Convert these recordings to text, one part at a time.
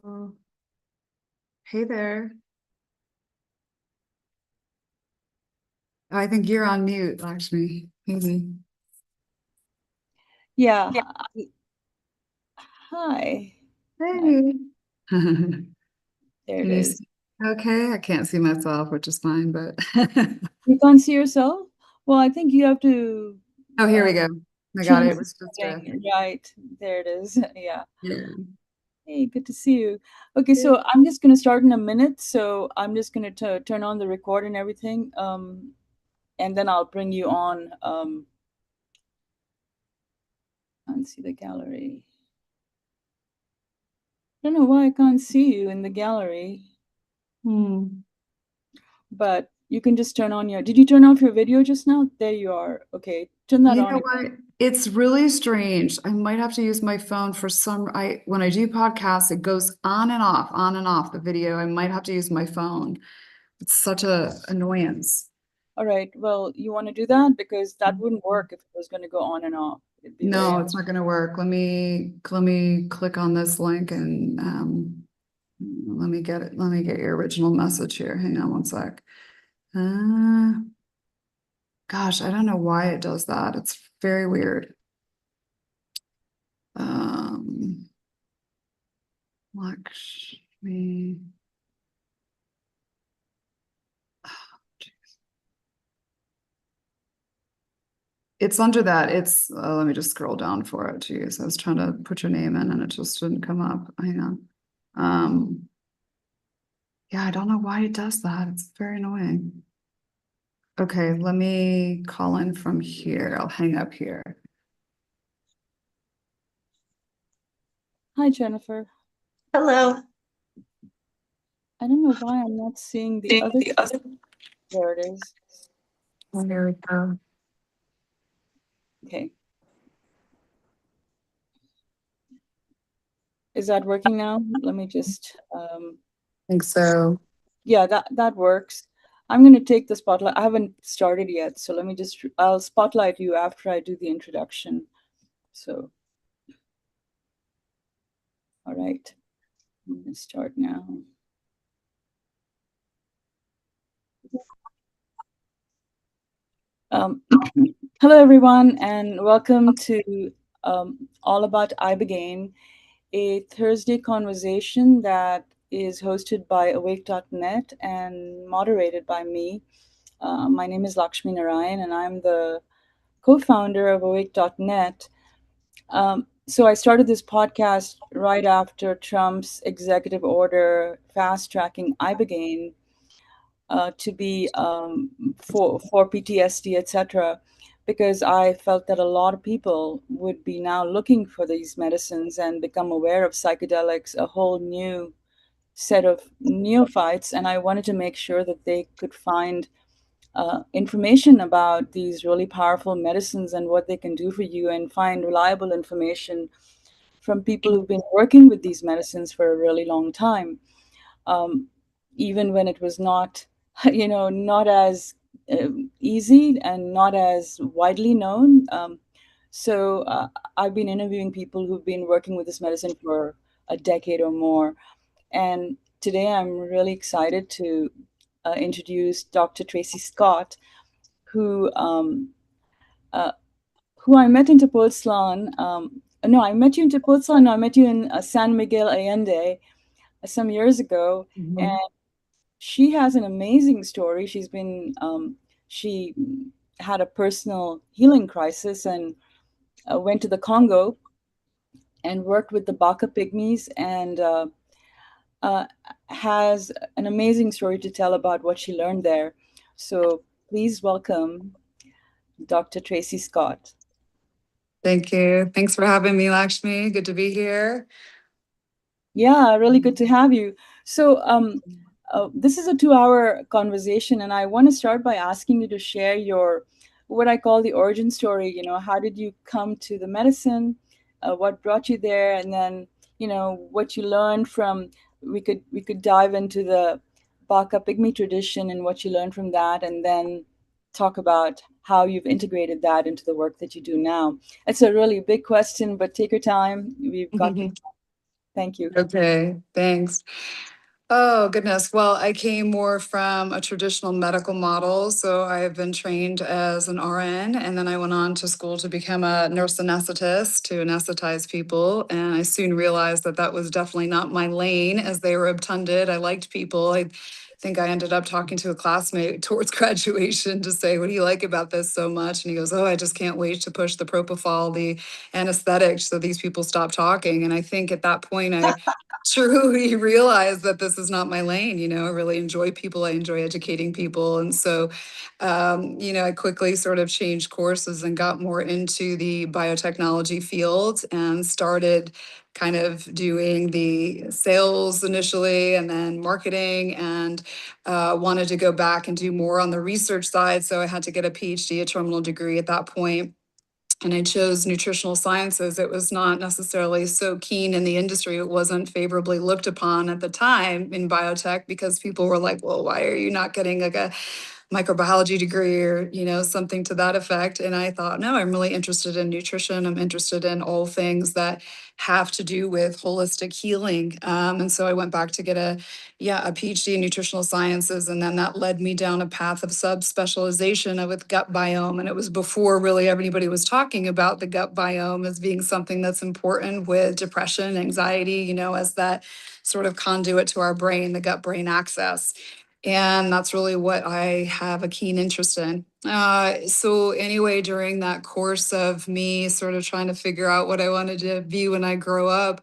Oh, hey there. I think you're on mute, Lakshmi. Maybe. Yeah. Yeah. Hi. Hi. Hey. There it Can you is. see? Okay, I can't see myself, which is fine, but You can't see yourself? Well, I think you have to oh, here we uh, go. I got it. change It the was just a setting. Right. There it is. Yeah. yeah. Hey, good to see you. Okay, so I'm just going to start in a minute. So I'm just going to turn on the record and everything. And then I'll bring you on and see the gallery. I don't know why I can't see you in the gallery, Hmm. but you can just turn on your. Did you turn off your video just now? There you are. Okay, turn that You on know again. what? It's really strange. I might have to use my phone for some. I when I do podcasts, it goes on and off the video. I might have to use my phone. It's such a annoyance. All right. Well, you want to do that because that wouldn't work if it was going to go on and off. It'd be very No, it's not going to work. Let me click on this link and let me get it. Let me get your original message here. Hang on one sec. Uh, gosh, I don't know why it does that. It's very weird. Um, Lakshmi. It's under that. It's let me just scroll down for it. Geez, I was trying to put your name in and it just didn't come up. Hang on. Yeah, I don't know why it does that. It's very annoying. Okay, let me call in from here. I'll hang up here. Hi, Jennifer. Hello. I don't know why I'm not seeing the Seeing other. the other. There it is. Oh, there we go. Okay. Is that working now? Let me just. I think so. Yeah, that works. I'm going to take the spotlight. I haven't started yet, so let me just. I'll spotlight you after I do the introduction. So, all right. I'm going to start now. Um, Hello, everyone, and welcome to All About Ibogaine, a Thursday conversation that is hosted by Awake.net and moderated by me. My name is Lakshmi Narayan, and I'm the co founder of Awake.net. So I started this podcast right after Trump's executive order fast tracking Ibogaine to be for PTSD, etc., because I felt that a lot of people would be now looking for these medicines and become aware of psychedelics, a whole new set of neophytes, and I wanted to make sure that they could find information about these really powerful medicines and what they can do for you, and find reliable information from people who've been working with these medicines for a really long time, um, even when it was not, not as easy and not as widely known. So I've been interviewing people who've been working with this medicine for a decade or more. And today I'm really excited to introduce Dr. Tracy Scott, who um, uh, who I met in Tepoztlan. No, I met you in Tepoztlan. No, I met you in San Miguel Allende some years ago, and Mhm. she has an amazing story. She had a personal healing crisis and went to the Congo and worked with the Baka pygmies, and uh, has an amazing story to tell about what she learned there. So please welcome Dr. Tracy Scott. Thank you. Thanks for having me, Lakshmi. Good to be here. Yeah, really good to have you. So this is a 2 hour conversation, and I want to start by asking you to share your what I call the origin story. How did you come to the medicine? What brought you there? And then, what you learned from. We could dive into the Baka pygmy tradition and what you learned from that, and then talk about how you've integrated that into the work that you do now. It's a really big question, but take your time. We've got. Thank you. Okay, thanks. Oh, goodness. Well, I came more from a traditional medical model. So I have been trained as an RN, and then I went on to school to become a nurse anesthetist to anesthetize people. And I soon realized that that was definitely not my lane as they were obtunded. I liked people. I think I ended up talking to a classmate towards graduation to say, "What do you like about this so much?" And he goes, "Oh, I just can't wait to push the propofol, the anesthetic, so these people stop talking." And I think at that point, I truly realize that this is not my lane. I really enjoy people. I enjoy educating people. And so, I quickly sort of changed courses and got more into the biotechnology field and started kind of doing the sales initially and then marketing, and wanted to go back and do more on the research side. So I had to get a PhD, a terminal degree at that point, and I chose nutritional sciences. It was not necessarily so keen in the industry. It wasn't favorably looked upon at the time in biotech because people were like, "Well, why are you not getting like a microbiology degree or something to that effect?" And I thought, no, I'm really interested in nutrition. I'm interested in all things that have to do with holistic healing. And so I went back to get a PhD in nutritional sciences, and then that led me down a path of subspecialization with gut biome. And it was before really everybody was talking about the gut biome as being something that's important with depression, anxiety, as that sort of conduit to our brain, the gut brain axis. And that's really what I have a keen interest in. So, anyway, during that course of me sort of trying to figure out what I wanted to be when I grow up,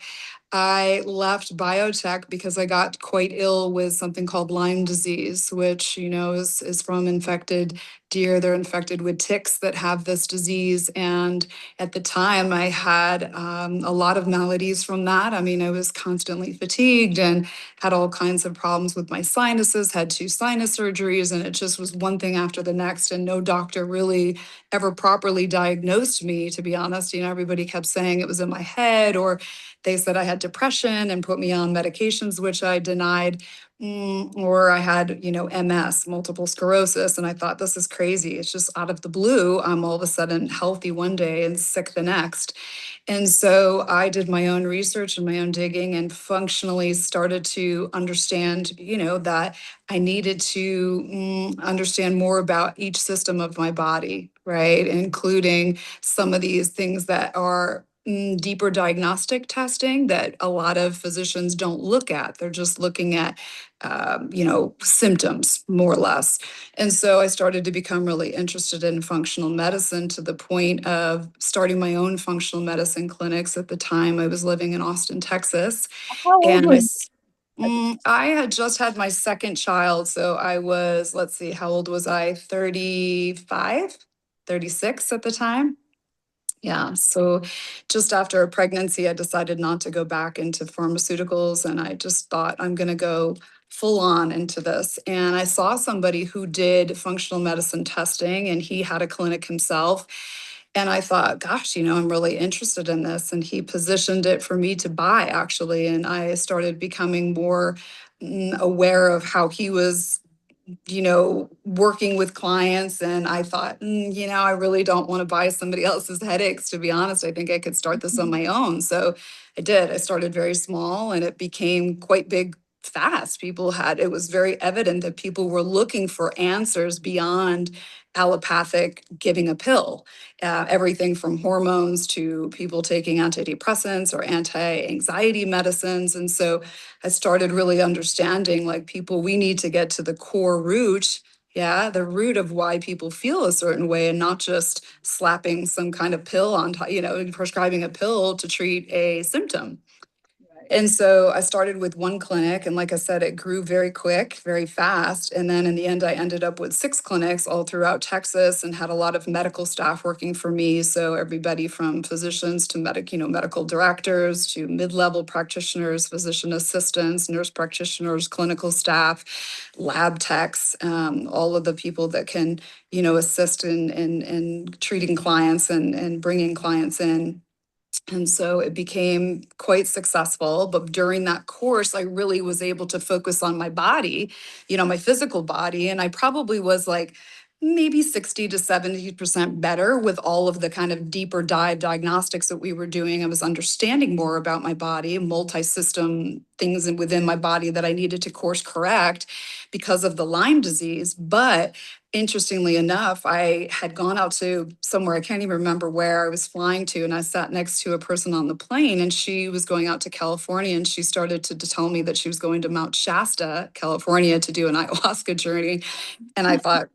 I left biotech because I got quite ill with something called Lyme disease, which, is from infected deer. They're infected with ticks that have this disease. And at the time, I had a lot of maladies from that. I mean, I was constantly fatigued and had all kinds of problems with my sinuses, had 2 sinus surgeries, and it just was one thing after the next. And no doctor really ever properly diagnosed me, to be honest. Everybody kept saying it was in my head, or they said I had depression and put me on medications, which I denied. Or I had, MS, multiple sclerosis. And I thought, this is crazy. It's just out of the blue. I'm all of a sudden healthy one day and sick the next. And so I did my own research and my own digging and functionally started to understand, that I needed to understand more about each system of my body, right? Including some of these things that are deeper diagnostic testing that a lot of physicians don't look at. They're just looking at, symptoms more or less. And so I started to become really interested in functional medicine to the point of starting my own functional medicine clinics. At the time, I was living in Austin, Texas, How old and were you? I had just had my second child. So I was, let's see, how old was I? 35, 36 at the time. Yeah. So just after a pregnancy, I decided not to go back into pharmaceuticals. And I just thought, I'm going to go full on into this. And I saw somebody who did functional medicine testing, and he had a clinic himself. And I thought, gosh, I'm really interested in this. And he positioned it for me to buy, actually. And I started becoming more aware of how he was working with clients. And I thought, I really don't want to buy somebody else's headaches, to be honest. I think I could start this on my own. So I did. I started very small and it became quite big fast. It was very evident that people were looking for answers beyond allopathic giving a pill. Everything from hormones to people taking antidepressants or anti-anxiety medicines. And so I started really understanding, like, people, we need to get to the core root. Yeah, the root of why people feel a certain way, and not just slapping some kind of pill on top, prescribing a pill to treat a symptom. Right. And so I started with one clinic, and like I said, it grew very quick, very fast. And then in the end, I ended up with 6 clinics all throughout Texas and had a lot of medical staff working for me. So everybody from physicians to medical directors to mid-level practitioners, physician assistants, nurse practitioners, clinical staff, lab techs, all of the people that can, assist in treating clients and bringing clients in. And so it became quite successful. But during that course, I really was able to focus on my body, my physical body. And I probably was like maybe 60 to 70% better with all of the kind of deeper dive diagnostics that we were doing. I was understanding more about my body, multi-system things within my body that I needed to course correct because of the Lyme disease. But interestingly enough, I had gone out to somewhere, I can't even remember where I was flying to, and I sat next to a person on the plane, and she was going out to California, and she started to tell me that she was going to Mount Shasta, California, to do an ayahuasca journey. And I thought,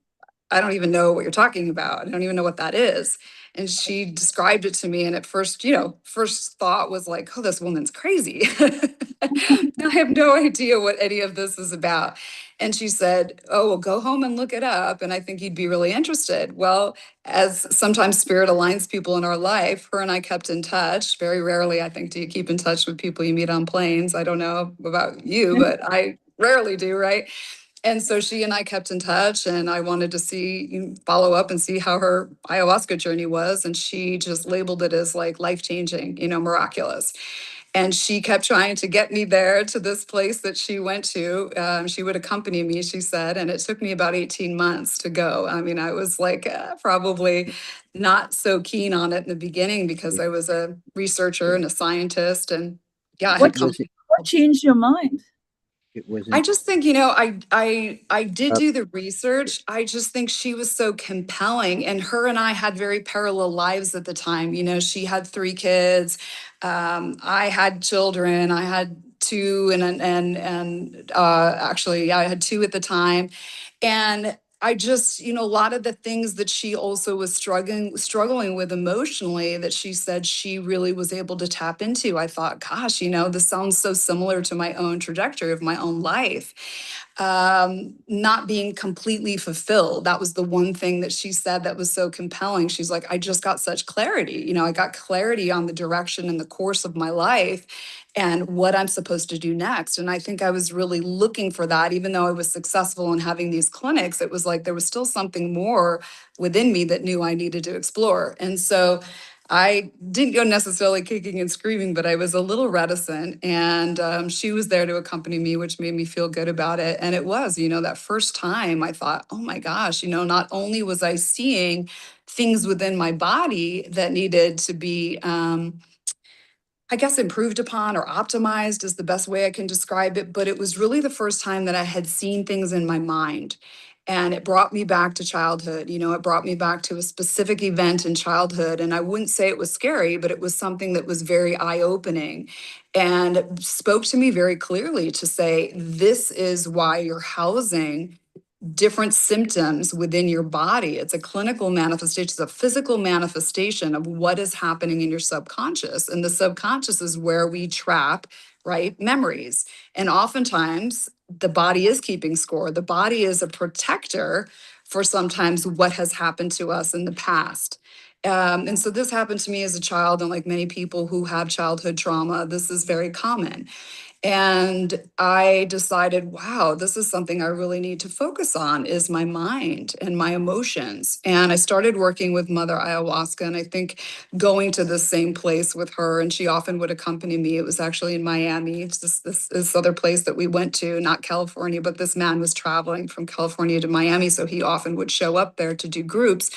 I don't even know what you're talking about. I don't even know what that is. And she described it to me. And at first, first thought was like, oh, this woman's crazy. I have no idea what any of this is about. And she said, oh, well, go home and look it up. And I think you'd be really interested. Well, as sometimes spirit aligns people in our life, her and I kept in touch. Very rarely, I think, do you keep in touch with people you meet on planes. I don't know about you, but I rarely do, right? And so she and I kept in touch, and I wanted to follow up and see how her ayahuasca journey was. And she just labeled it as like life changing, miraculous. And she kept trying to get me there to this place that she went to. She would accompany me, she said, and it took me about 18 months to go. I mean, I was like probably not so keen on it in the beginning because I was a researcher and a scientist. And yeah, I had What come. what changed your mind? It I wasn't just think, I did up. do the research. I just think she was so compelling. And her and I had very parallel lives at the time. She had 3 kids. I had children. I had two and actually, yeah, I had two at the time. And I just, a lot of the things that she also was struggling with emotionally that she said she really was able to tap into. I thought, gosh, this sounds so similar to my own trajectory of my own life. Not being completely fulfilled. That was the one thing that she said that was so compelling. She's like, I just got such clarity. I got clarity on the direction and the course of my life and what I'm supposed to do next. And I think I was really looking for that. Even though I was successful in having these clinics, it was like there was still something more within me that knew I needed to explore. And so I didn't go necessarily kicking and screaming, but I was a little reticent. And she was there to accompany me, which made me feel good about it. And it was, that first time I thought, oh my gosh, not only was I seeing things within my body that needed to be, I guess, improved upon or optimized is the best way I can describe it. But it was really the first time that I had seen things in my mind. And it brought me back to childhood. It brought me back to a specific event in childhood. And I wouldn't say it was scary, but it was something that was very eye opening and spoke to me very clearly to say, this is why you're housing different symptoms within your body. It's a clinical manifestation, it's a physical manifestation of what is happening in your subconscious. And the subconscious is where we trap, right, memories. And oftentimes the body is keeping score. The body is a protector for sometimes what has happened to us in the past. And so this happened to me as a child, and like many people who have childhood trauma, this is very common. And I decided, wow, this is something I really need to focus on is my mind and my emotions. And I started working with Mother Ayahuasca, and I think going to the same place with her, and she often would accompany me. It was actually in Miami. It's this other place that we went to, not California, but this man was traveling from California to Miami. So he often would show up there to do groups.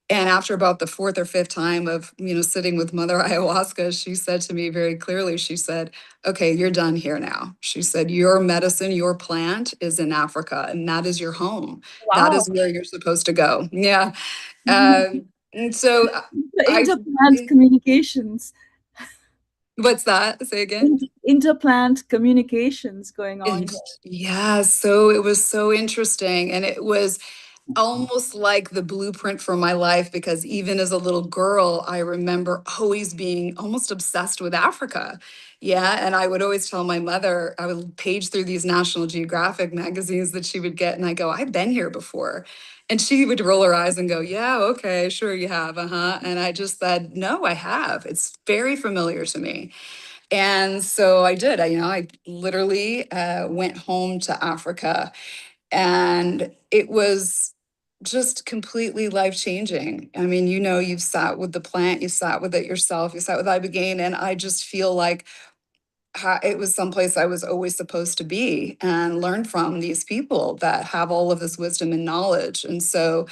And after about the fourth or fifth time of, sitting with Mother Ayahuasca, she said to me very clearly, she said, okay, you're done here now. She said, your medicine, your plant is in Africa, and that is your home. That Wow. is where you're supposed to go. Yeah. And so The I, interplant communications, what's that? Say again. interplant communications going on here. Yeah, so it was so interesting. And it was almost like the blueprint for my life because even as a little girl, I remember always being almost obsessed with Africa. Yeah. And I would always tell my mother, I would page through these National Geographic magazines that she would get, and I go, I've been here before. And she would roll her eyes and go, yeah, okay, sure you have. Uh-huh. And I just said, no, I have. It's very familiar to me. And so I did. I literally went home to Africa, and it was just completely life changing. I mean, you've sat with the plant, you sat with it yourself, you sat with ibogaine, and I just feel like it was someplace I was always supposed to be and learn from these people that have all of this wisdom and knowledge. And so,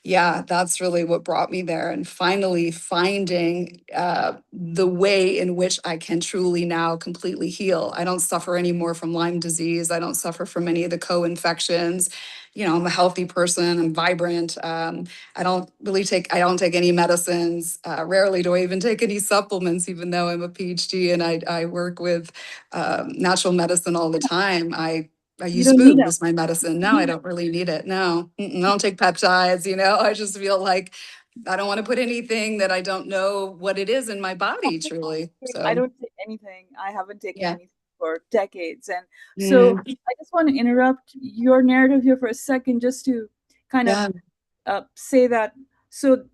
yeah, that's really what brought me there. And finally finding the way in which I can truly now completely heal. I don't suffer anymore from Lyme disease. I don't suffer from any of the co-infections. You know, I'm a healthy person. I'm vibrant. I don't take any medicines. Rarely do I even take any supplements, even though I'm a PhD and I work with natural medicine all the time. I You use don't need food them. as my medicine. No, I don't really need it. No, I don't take peptides. You know, I just feel like I don't want to put anything that I don't know what it is in my body, truly. I So, don't take anything. I haven't taken yeah. anything for decades. And so Mm, I just want to interrupt your narrative here for a second just to kind of yeah. say that. So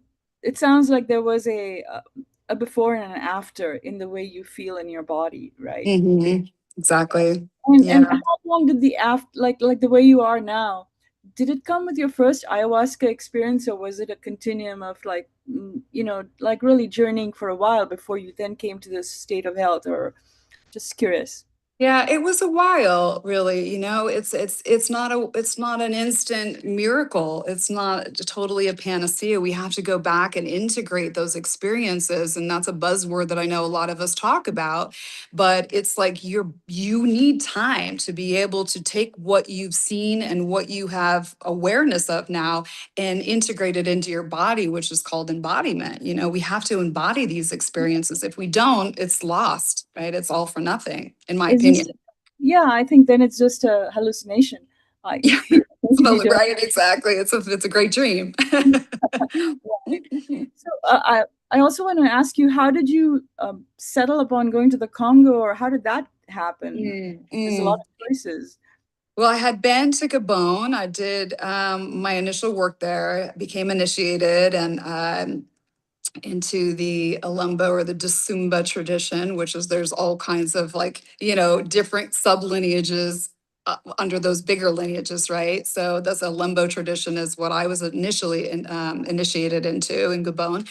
it sounds like there was a before and an after in the way you feel in your body, right? Exactly. And Yeah. how long did the after like the way you are now? Did it come with your first ayahuasca experience, or was it a continuum of like like really journeying for a while before you then came to this state of health? Or just curious. Yeah, it was a while, really. You know, it's not an instant miracle. It's not totally a panacea. We have to go back and integrate those experiences, and that's a buzzword that I know a lot of us talk about. But it's like you need time to be able to take what you've seen and what you have awareness of now and integrate it into your body, which is called embodiment. You know, we have to embody these experiences. If we don't, it's lost, right? It's all for nothing, in my It's just, opinion. yeah, I think then it's just a hallucination. Yeah, If you so, don't. right, exactly. It's a great dream. So I also want to ask you, how did you settle upon going to the Congo, or how did that happen? Mm, There's a lot mm. of choices. Well, I had been to Gabon. I did my initial work there, became initiated and into the Alambo or the Dasumba tradition, which is there's all kinds of like, you know, different sub lineages under those bigger lineages, right? So that's Alambo tradition is what I was initially initiated into in Gabon.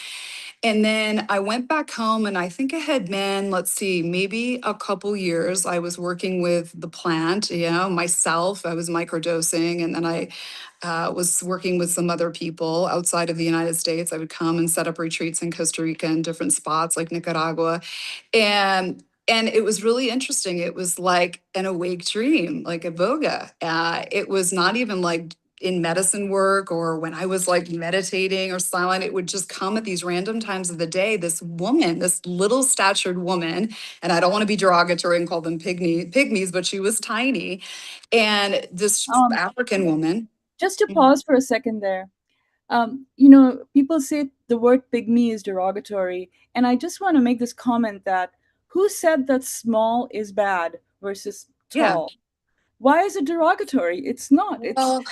And then I went back home and I think it had been, let's see, maybe a couple years. I was working with the plant, you know, myself. I was microdosing. And then I was working with some other people outside of the United States. I would come and set up retreats in Costa Rica and different spots like Nicaragua. And it was really interesting. It was like an awake dream, like a iboga. It was not even like in medicine work or when I was like meditating or silent, it would just come at these random times of the day. This woman, this little statured woman, and I don't want to be derogatory and call them pygmies, but she was tiny. And this Um, African woman. just to Mhm. pause for a second there. People say the word pygmy is derogatory, and I just want to make this comment that who said that small is bad versus Yeah. tall? Why is it derogatory? It's not. Well,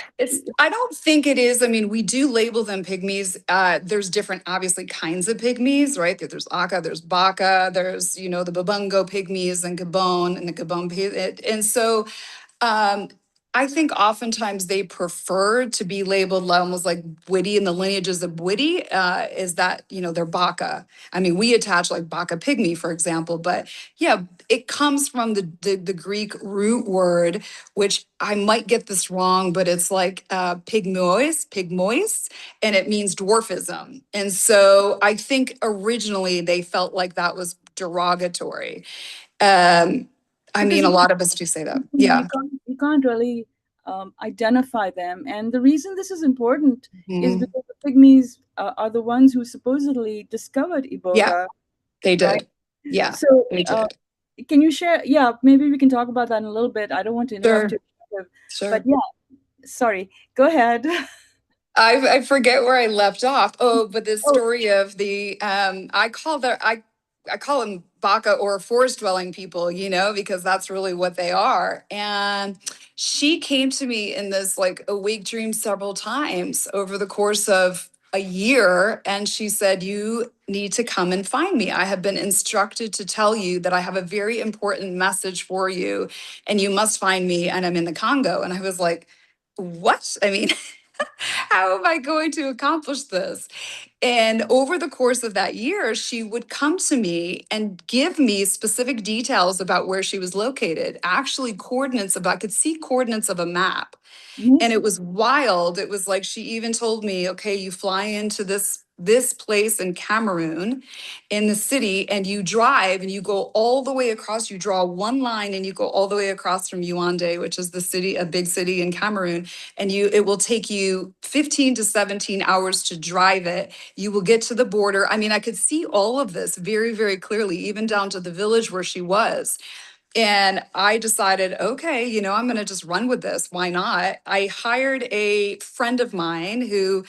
I don't think it is. I mean, we do label them pygmies. There's different, obviously, kinds of pygmies, right? There's Aka, there's Baka, there's, you know, the Babungo pygmies and Gabon and the Gabon. And so um, I think oftentimes they prefer to be labeled almost like Bwiti in the lineages of Bwiti, is that, you know, they're Baka. I mean, we attach like Baka pygmy, for example, but yeah, it comes from the Greek root word, which I might get this wrong, but it's like pygmois, and it means dwarfism. And so I think originally they felt like that was derogatory. Um, I because mean, a lot of us do say that. Yeah. you can't really identify them, and the reason this is important is Mhm. because the pygmies are the ones who supposedly discovered Yeah, iboga, they right? did. Yeah, So they did. can you share? Yeah, maybe we can talk about that in a little bit. I don't want to interrupt Sure, you, but sure. yeah, sorry, go ahead. I forget where I left off. Oh, but the Oh, story of the I call them Baka or forest dwelling people, you know, because that's really what they are. And she came to me in this like awake dream several times over the course of a year. And she said, "You need to come and find me. I have been instructed to tell you that I have a very important message for you, and you must find me. And I'm in the Congo." And I was like, "What?" I mean, How am I going to accomplish this? And over the course of that year, she would come to me and give me specific details about where she was located, actually coordinates about, I could see coordinates of a map. Mhm. And it was wild. It was like she even told me, okay, you fly into this place in Cameroon in the city and you drive and you go all the way across, you draw one line and you go all the way across from Yaoundé, which is the city, a big city in Cameroon, and it will take you 15 to 17 hours to drive it. You will get to the border. I mean, I could see all of this very, very clearly, even down to the village where she was. And I decided, okay, I'm going to just run with this. Why not? I hired a friend of mine who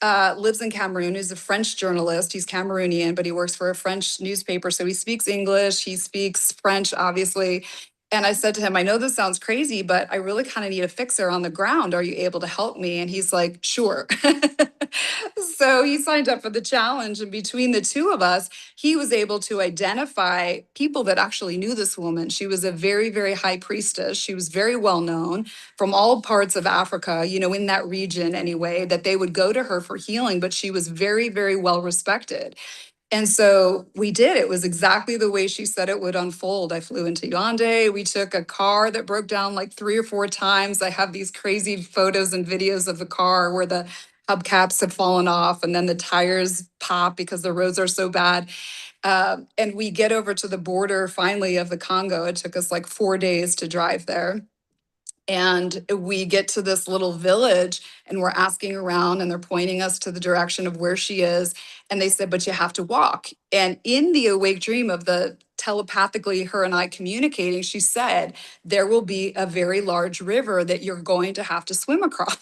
lives in Cameroon. He's a French journalist. He's Cameroonian, but he works for a French newspaper. So he speaks English, he speaks French, obviously. And I said to him, I know this sounds crazy, but I really kind of need a fixer on the ground. Are you able to help me? And he's like, sure. So he signed up for the challenge. And between the two of us, he was able to identify people that actually knew this woman. She was a very, very high priestess. She was very well known from all parts of Africa, in that region anyway, that they would go to her for healing, but she was very, very well respected. And so we did. It was exactly the way she said it would unfold. I flew into Yaoundé. We took a car that broke down like 3 or 4 times. I have these crazy photos and videos of the car where the hubcaps had fallen off and then the tires pop because the roads are so bad. And we get over to the border finally of the Congo. It took us like 4 days to drive there. And we get to this little village and we're asking around and they're pointing us to the direction of where she is. And they said, but you have to walk. And in the awake dream of the telepathically her and I communicating, she said, there will be a very large river that you're going to have to swim across.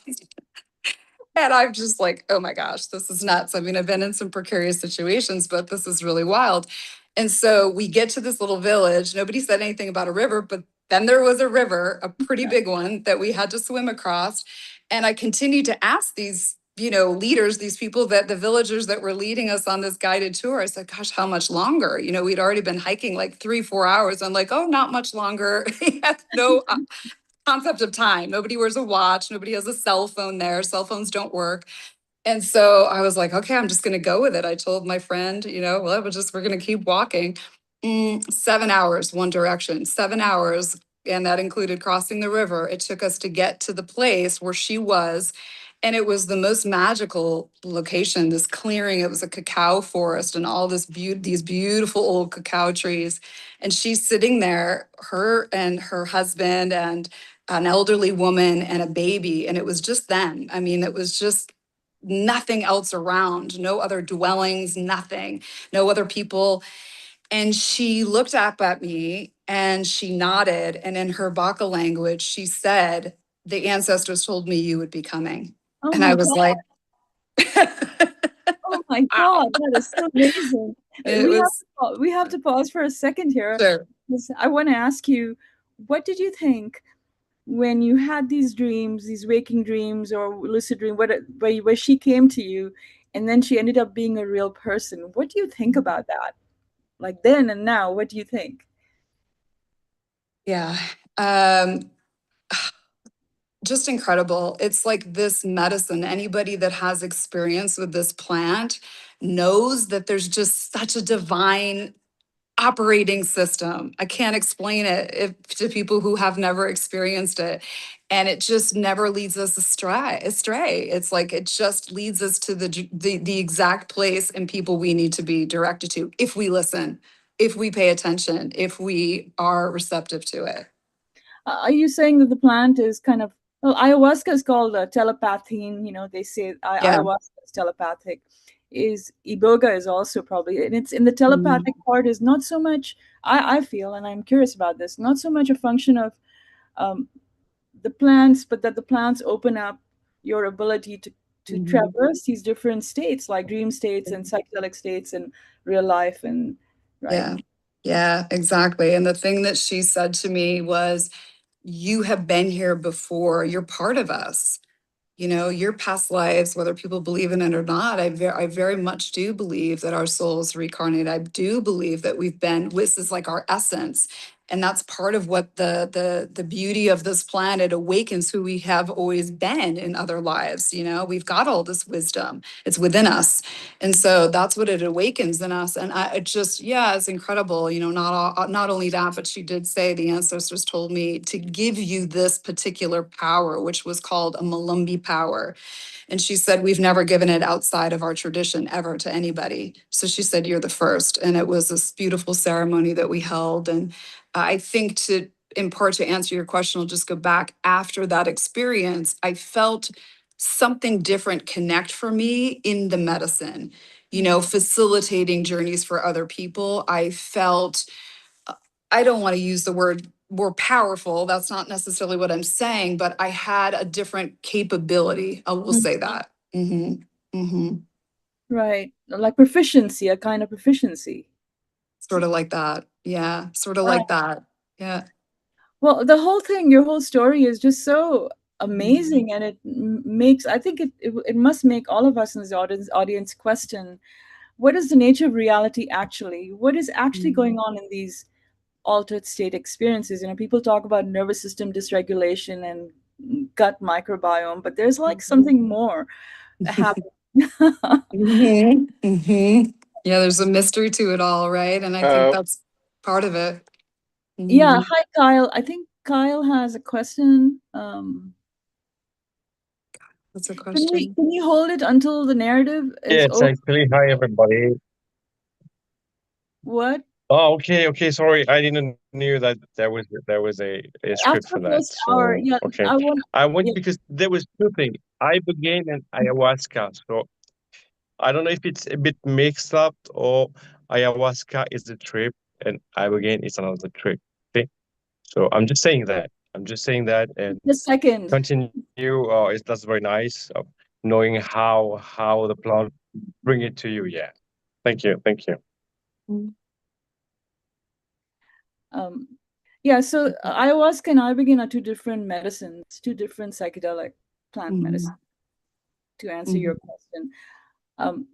And I'm just like, oh my gosh, this is nuts. I mean, I've been in some precarious situations, but this is really wild. And so we get to this little village. Nobody said anything about a river, but then there was a river, a pretty big one that we had to swim across. And I continued to ask these, leaders, these people that the villagers that were leading us on this guided tour. I said, gosh, how much longer? We'd already been hiking like 3, 4 hours. I'm like, oh, not much longer. He has no concept of time. Nobody wears a watch. Nobody has a cell phone there. Cell phones don't work. And so I was like, okay, I'm just going to go with it. I told my friend, well, we're going to keep walking. 7 hours, one direction, 7 hours. And that included crossing the river. It took us to get to the place where she was. And it was the most magical location, this clearing. It was a cacao forest and all these beautiful old cacao trees. And she's sitting there, her and her husband and an elderly woman and a baby. And it was just them. I mean, it was just nothing else around, no other dwellings, nothing, no other people. And she looked up at me and she nodded. And in her Baka language, she said, the ancestors told me you would be coming. Oh And I my was God. like, Oh my wow. God, that is so amazing. It was We have to pause for a second here. sure. 'Cause I want to ask you, what did you think when you had these dreams, these waking dreams or lucid dream, where she came to you and then she ended up being a real person? What do you think about that? Like then and now, what do you think? Yeah. Um, just incredible. It's like this medicine. Anybody that has experience with this plant knows that there's just such a divine operating system. I can't explain it to people who have never experienced it. And it just never leads us astray. It's like it just leads us to the exact place and people we need to be directed to if we listen, if we pay attention, if we are receptive to it. Are you saying that the plant is kind of, well, ayahuasca is called telepathine, they say Yeah. ayahuasca is telepathic. Is iboga is also probably, and it's in the Mhm. telepathic part is not so much, I feel, and I'm curious about this, not so much a function of um, the plants, but that the plants open up your ability to Mhm. traverse these different states, like dream states and psychedelic states and real life, and right. Yeah. Yeah, exactly. And the thing that she said to me was, you have been here before. You're part of us. Your past lives, whether people believe in it or not, I very much do believe that our souls reincarnate. I do believe that this is like our essence. And that's part of what the beauty of this planet awakens who we have always been in other lives. You know, we've got all this wisdom. It's within us. And so that's what it awakens in us. And it just, yeah, it's incredible. You know, not only that, but she did say the ancestors told me to give you this particular power, which was called a Malumbi power. And she said, we've never given it outside of our tradition ever to anybody. So she said, you're the first. And it was this beautiful ceremony that we held. And I think in part to answer your question, I'll just go back after that experience. I felt something different connect for me in the medicine, you know, facilitating journeys for other people. I felt, I don't want to use the word more powerful. That's not necessarily what I'm saying, but I had a different capability. I will say that. Right. Like proficiency, a kind of proficiency. Sort of like that. Yeah. Sort of Right. like that. Yeah. Well, the whole thing, your whole story is just so amazing, and it makes, I think it must make all of us in this audience question, what is the nature of reality actually? What is actually going on in these altered state experiences? You know, people talk about nervous system dysregulation and gut microbiome, but there's like something more happening. Yeah, there's a mystery to it all, right? And I think that's part of it. Yeah, hi Kyle. I think Kyle has a question. That's a Can question. you hold it until the narrative is Yes, over? actually, hi everybody. What? Oh, okay. Sorry, I didn't knew that there was a After script for the that. first hour, So yeah, okay, I want. I went Yeah, because there was two things: ibogaine and ayahuasca. So I don't know if it's a bit mixed up or ayahuasca is the trip and ibogaine is another trip. Okay, so I'm just saying that. And just a second. continue. That's very nice of knowing how the plant bring it to you. Yeah, thank you. Um, yeah, so ayahuasca and ibogaine are two different medicines, two different psychedelic plant medicines. To answer your question, um,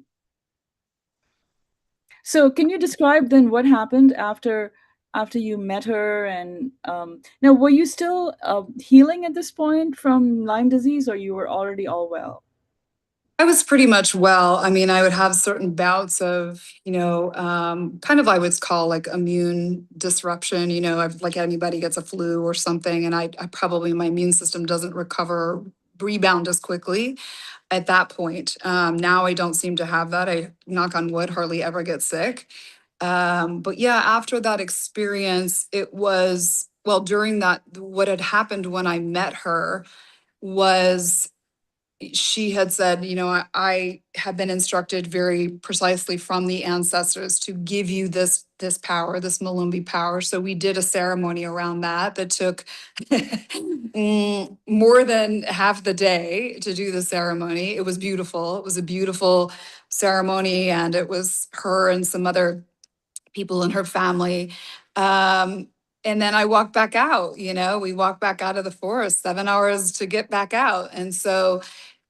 so can you describe then what happened after you met her? And now, were you still healing at this point from Lyme disease, or you were already all well? I was pretty much well. I mean, I would have certain bouts of, you know, kind of I would call like immune disruption. You know, like anybody gets a flu or something, and I probably my immune system doesn't rebound as quickly at that point. Now I don't seem to have that. I knock on wood, hardly ever get sick. But yeah, after that experience, it was well during that. What had happened when I met her was she had said, you know, I have been instructed very precisely from the ancestors to give you this power, this Malumbi power. So we did a ceremony around that took more than half the day to do the ceremony. It was beautiful. It was a beautiful ceremony, and it was her and some other people in her family. And then I walked back out, you know, we walked back out of the forest, 7 hours to get back out. And so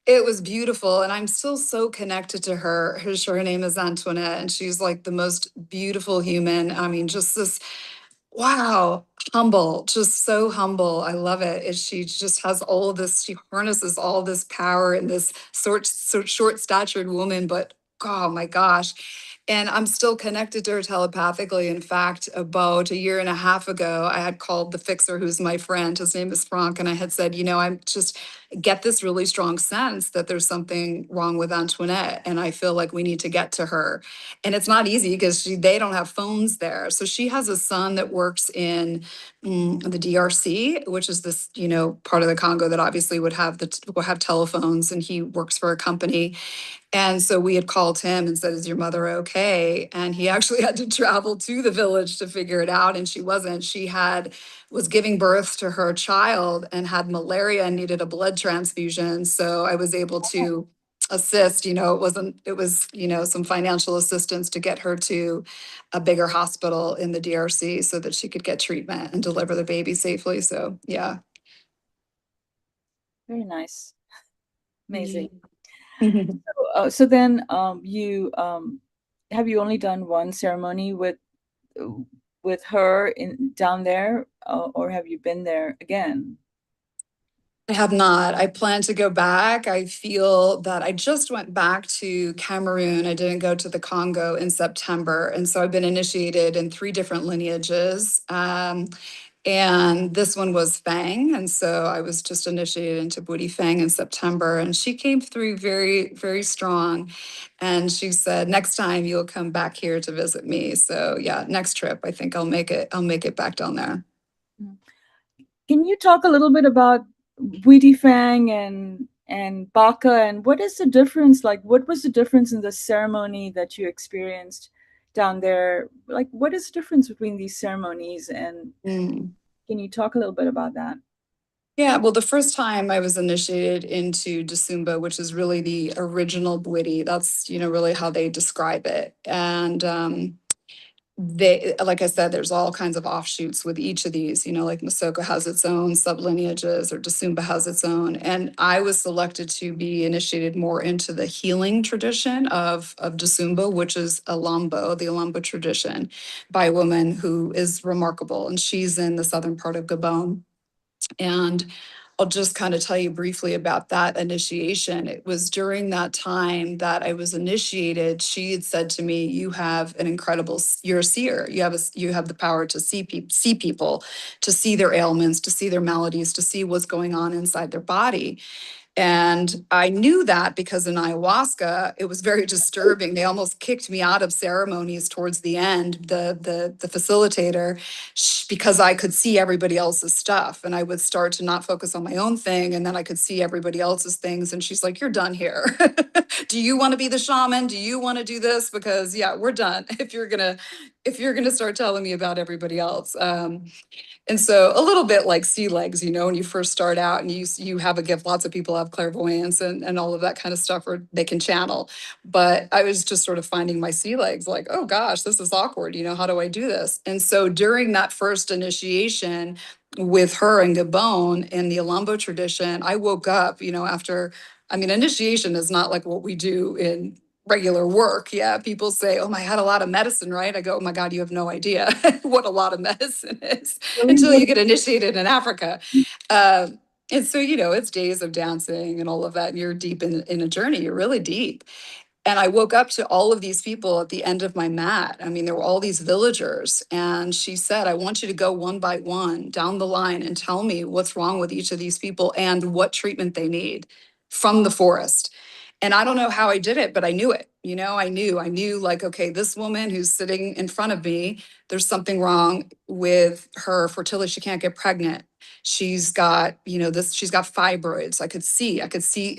it was beautiful, and I'm still so connected to her. Her name is Antoinette, and she's like the most beautiful human. I mean, just this wow, humble, just so humble. I love it. She just has all of this, she harnesses all this power in this short statured woman, but oh my gosh. And I'm still connected to her telepathically. In fact, about a year and a half ago, I had called the fixer, who's my friend. His name is Frank. And I had said, you know, I'm just get this really strong sense that there's something wrong with Antoinette. And I feel like we need to get to her. And it's not easy because they don't have phones there. So she has a son that works in the DRC, which is this, you know, part of the Congo that obviously will have telephones, and he works for a company. And so we had called him and said, is your mother okay? And he actually had to travel to the village to figure it out. And she wasn't. Was giving birth to her child and had malaria and needed a blood transfusion. So I was able to assist, you know, it was, you know, some financial assistance to get her to a bigger hospital in the DRC so that she could get treatment and deliver the baby safely. So yeah. Very nice. Amazing. So then you have you only done one ceremony with with her in down there, or have you been there again? I have not. I plan to go back. I feel that I just went back to Cameroon. I didn't go to the Congo in September. And so I've been initiated in 3 different lineages. And this one was Fang. And so I was just initiated into Bwiti Fang in September. And she came through very, very strong. And she said, next time you'll come back here to visit me. So yeah, next trip, I think I'll make it back down there. Can you talk a little bit about Bwiti Fang and Baka, and what is the difference? Like, what was the difference in the ceremony that you experienced down there? Like, what is the difference between these ceremonies, and can you talk a little bit about that? Yeah, well, the first time I was initiated into Dasumba, which is really the original Bwiti, that's, really how they describe it. And they, like I said, there's all kinds of offshoots with each of these, like Masoko has its own sublineages or Dasumba has its own. And I was selected to be initiated more into the healing tradition of Dasumba, which is Alambo, the Alambo tradition, by a woman who is remarkable. And she's in the southern part of Gabon. And I'll just kind of tell you briefly about that initiation. It was during that time that I was initiated. She had said to me, "You have an incredible. You're a seer. You have the power to see people, to see their ailments, to see their maladies, to see what's going on inside their body." And I knew that because in ayahuasca, it was very disturbing. They almost kicked me out of ceremonies towards the end, the facilitator, because I could see everybody else's stuff. And I would start to not focus on my own thing. And then I could see everybody else's things. And she's like, "You're done here. Do you want to be the shaman? Do you want to do this? Because yeah, we're done. If you're gonna start telling me about everybody else." And so a little bit like sea legs, when you first start out and you have a gift, lots of people have clairvoyance and all of that kind of stuff, or they can channel. But I was just sort of finding my sea legs like, oh gosh, this is awkward. How do I do this? And so during that first initiation with her in Gabon in the Alambo tradition, I woke up, after, initiation is not like what we do in regular work. Yeah, people say, "Oh, I had a lot of medicine, right?" I go, "Oh my God, you have no idea what a lot of medicine is until you get initiated in Africa." And so, it's days of dancing and all of that. And you're deep in a journey. You're really deep. And I woke up to all of these people at the end of my mat. There were all these villagers. And she said, "I want you to go one by one down the line and tell me what's wrong with each of these people and what treatment they need from the forest." And I don't know how I did it, but I knew it. I knew like, okay, this woman who's sitting in front of me, there's something wrong with her fertility. She can't get pregnant. She's got, she's got fibroids. I could see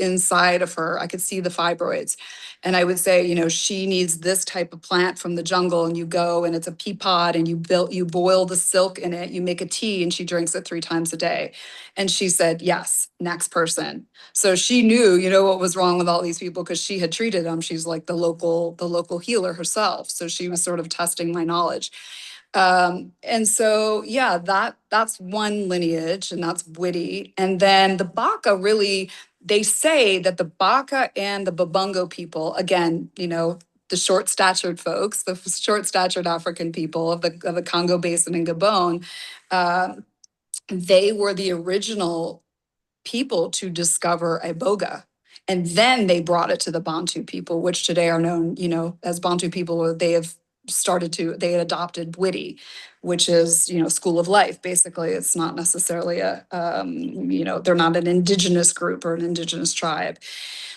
inside of her. I could see the fibroids. And I would say, she needs this type of plant from the jungle. And you go and it's a pea pod and you boil the silk in it, you make a tea and she drinks it 3 times a day. And she said, "Yes, next person." So she knew, what was wrong with all these people because she had treated them. She's like the local healer herself. So she was sort of testing my knowledge. And so, yeah, that's one lineage, and that's Bwiti. And then the Baka really, they say that the Baka and the Babungo people, again, the short-statured folks, the short-statured African people of the Congo Basin and Gabon, they were the original people to discover iboga. And then they brought it to the Bantu people, which today are known, as Bantu people. They had adopted Bwiti, which is, school of life. Basically, it's not necessarily they're not an indigenous group or an indigenous tribe.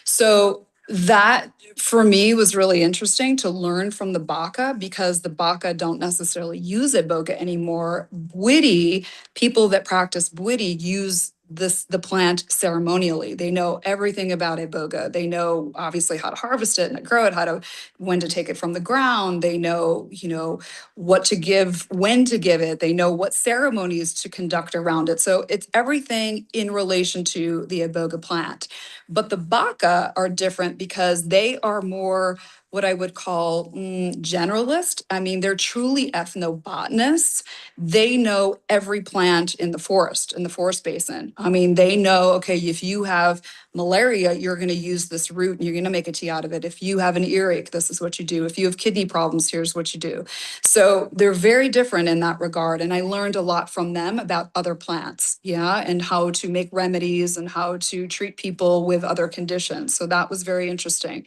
So that for me was really interesting to learn from the Baka, because the Baka don't necessarily use iboga anymore. Bwiti, people that practice Bwiti use the plant ceremonially. They know everything about iboga. They know obviously how to harvest it and grow it, when to take it from the ground. They know, what to give, when to give it. They know what ceremonies to conduct around it. So it's everything in relation to the iboga plant. But the Baka are different because they are more what I would call generalist. I mean, they're truly ethnobotanists. They know every plant in the forest basin. I mean, they know, okay, if you have malaria, you're going to use this root and you're going to make a tea out of it. If you have an earache, this is what you do. If you have kidney problems, here's what you do. So they're very different in that regard. And I learned a lot from them about other plants, yeah, and how to make remedies and how to treat people with other conditions. So that was very interesting.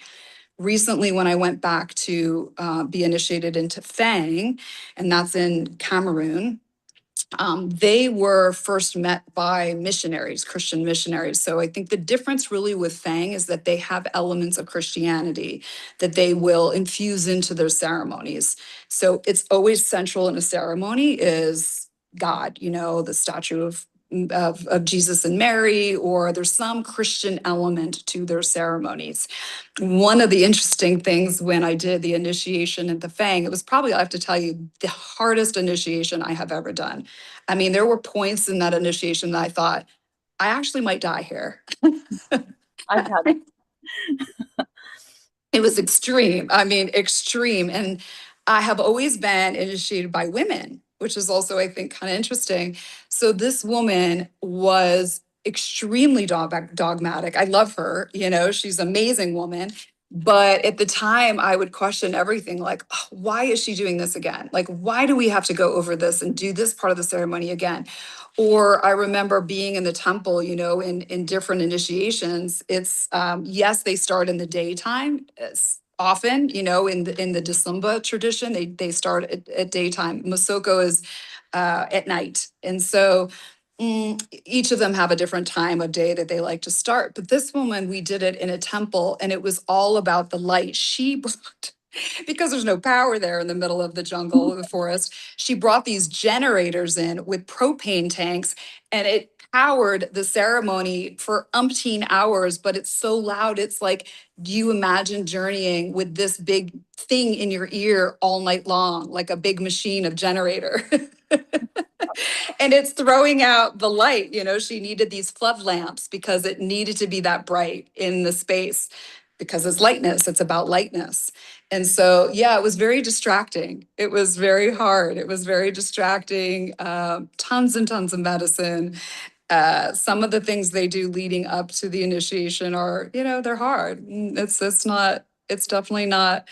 Recently, when I went back to be initiated into Fang, and that's in Cameroon, they were first met by missionaries, Christian missionaries. So I think the difference really with Fang is that they have elements of Christianity that they will infuse into their ceremonies. So it's always central in a ceremony is God, you know, the statue of Jesus and Mary, or there's some Christian element to their ceremonies. One of the interesting things when I did the initiation at the Fang, it was probably, I have to tell you, the hardest initiation I have ever done. I mean, there were points in that initiation that I thought, I actually might die here. I've had It was extreme. I mean, extreme. And I have always been initiated by women, which is also, I think, kind of interesting. So this woman was extremely dogmatic. I love her. You know, she's an amazing woman. But at the time, I would question everything like, "Oh, why is she doing this again? Like, why do we have to go over this and do this part of the ceremony again? Or I remember being in the temple, you know, in different initiations. It's yes, they start in the daytime. Often, you know, in the Dasumba tradition, they start at daytime. Masoko is at night, and so each of them have a different time of day that they like to start. But this woman, we did it in a temple, and it was all about the light. She brought, because there's no power there in the middle of the jungle, the forest, she brought these generators in with propane tanks, and it powered the ceremony for umpteen hours. But it's so loud. It's like, do you imagine journeying with this big thing in your ear all night long, like a big machine of generator? And it's throwing out the light. You know, she needed these flood lamps because it needed to be that bright in the space because it's lightness. It's about lightness. And so, yeah, it was very distracting. It was very hard. It was very distracting. Tons and tons of medicine. Some of the things they do leading up to the initiation are, you know, they're hard. It's definitely not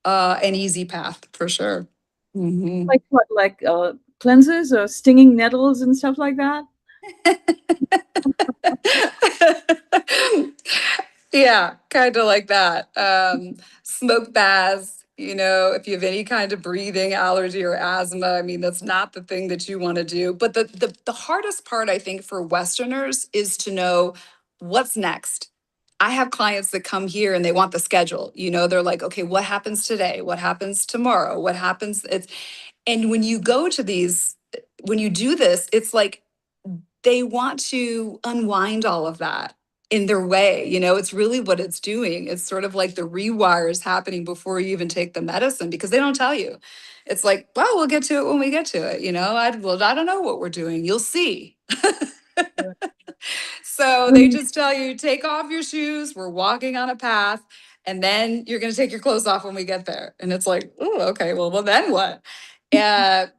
an easy path for sure. Mhm. like what, like cleanses or stinging nettles and stuff like that. Yeah, kind of like that. Smoke baths, you know, if you have any kind of breathing allergy or asthma, I mean, that's not the thing that you want to do. But the hardest part, I think, for Westerners is to know what's next. I have clients that come here and they want the schedule. You know, they're like, okay, what happens today? What happens tomorrow? What happens? And when you go to these, when you do this, it's like they want to unwind all of that in their way. You know, it's really what it's doing. It's sort of like the rewires happening before you even take the medicine because they don't tell you. It's like, well, we'll get to it when we get to it. You know, I don't know what we're doing. You'll see. So they just tell you, take off your shoes. We're walking on a path. And then you're going to take your clothes off when we get there. And it's like, oh, okay, well, then what? And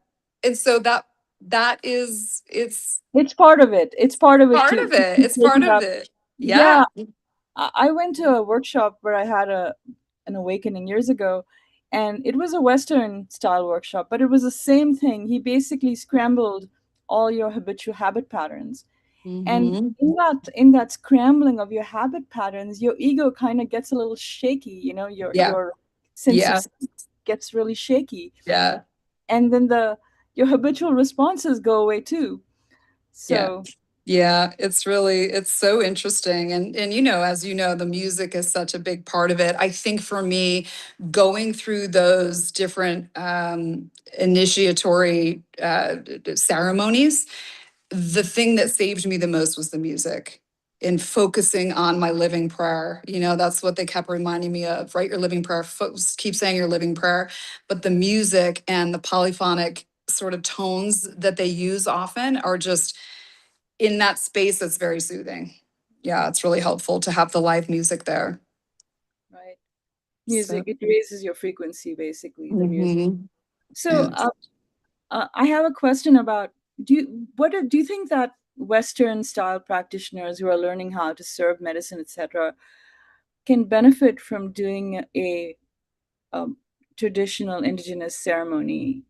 so that is, It's part of it. It's part of it part too. of it. It's part of it. Yeah, Yeah. I went to a workshop where I had an awakening years ago, and it was a Western style workshop, but it was the same thing. He basically scrambled all your habitual habit patterns. And Mhm. in that scrambling of your habit patterns, your ego kind of gets a little shaky, you know, Yeah. your sense of Yeah. self gets really shaky. Yeah. And then your habitual responses go away too. Yeah. So Yeah, it's so interesting. And you know, as you know, the music is such a big part of it. I think for me, going through those different initiatory ceremonies, the thing that saved me the most was the music and focusing on my living prayer. You know, that's what they kept reminding me of. Write your living prayer, keep saying your living prayer. But the music and the polyphonic sort of tones that they use often are just in that space that's very soothing. Yeah, it's really helpful to have the live music there. right. Music, it raises your frequency, basically, the music. Mhm. So Yes. I have a question about, do you think that Western style practitioners who are learning how to serve medicine, etc., can benefit from doing a traditional indigenous ceremony?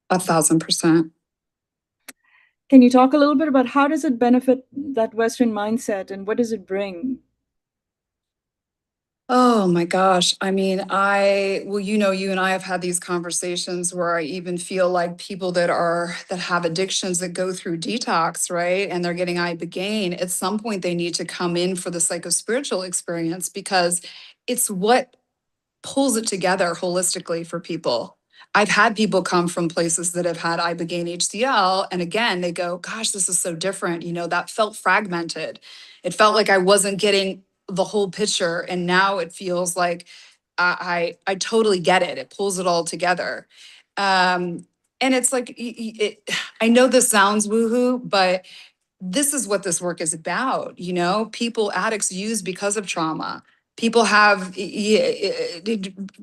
1,000%. Can you talk a little bit about how does it benefit that Western mindset and what does it bring? Oh my gosh. I mean, well, you and I have had these conversations where I even feel like people that have addictions that go through detox, right? And they're getting ibogaine, at some point they need to come in for the psychospiritual experience because it's what pulls it together holistically for people. I've had people come from places that have had ibogaine HCl, and again, they go, "Gosh, this is so different." That felt fragmented. It felt like I wasn't getting the whole picture, and now it feels like I totally get it. It pulls it all together, and it's like I know this sounds woohoo, but this is what this work is about. People, addicts use because of trauma. People have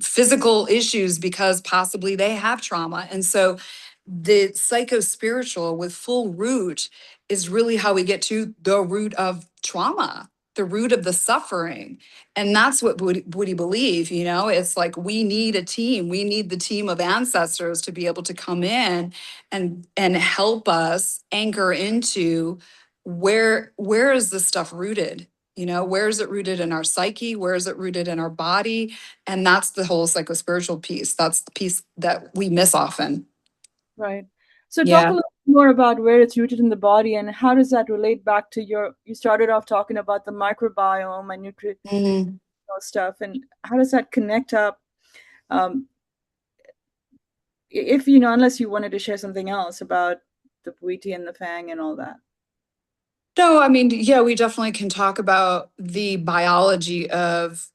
physical issues because possibly they have trauma. And so the psycho-spiritual with full root is really how we get to the root of trauma, the root of the suffering. And that's what Woody believe, it's like we need a team. We need the team of ancestors to be able to come in and help us anchor into where is this stuff rooted. Where is it rooted in our psyche? Where is it rooted in our body? And that's the whole psychospiritual piece. That's the piece that we miss often. Right. So talk a Yeah. little more about where it's rooted in the body and how does that relate back to you started off talking about the microbiome and Mhm. stuff, and how does that connect up? Um, if unless you wanted to share something else about the Bwiti and the Fang and all that. No, I mean, yeah, we definitely can talk about the biology of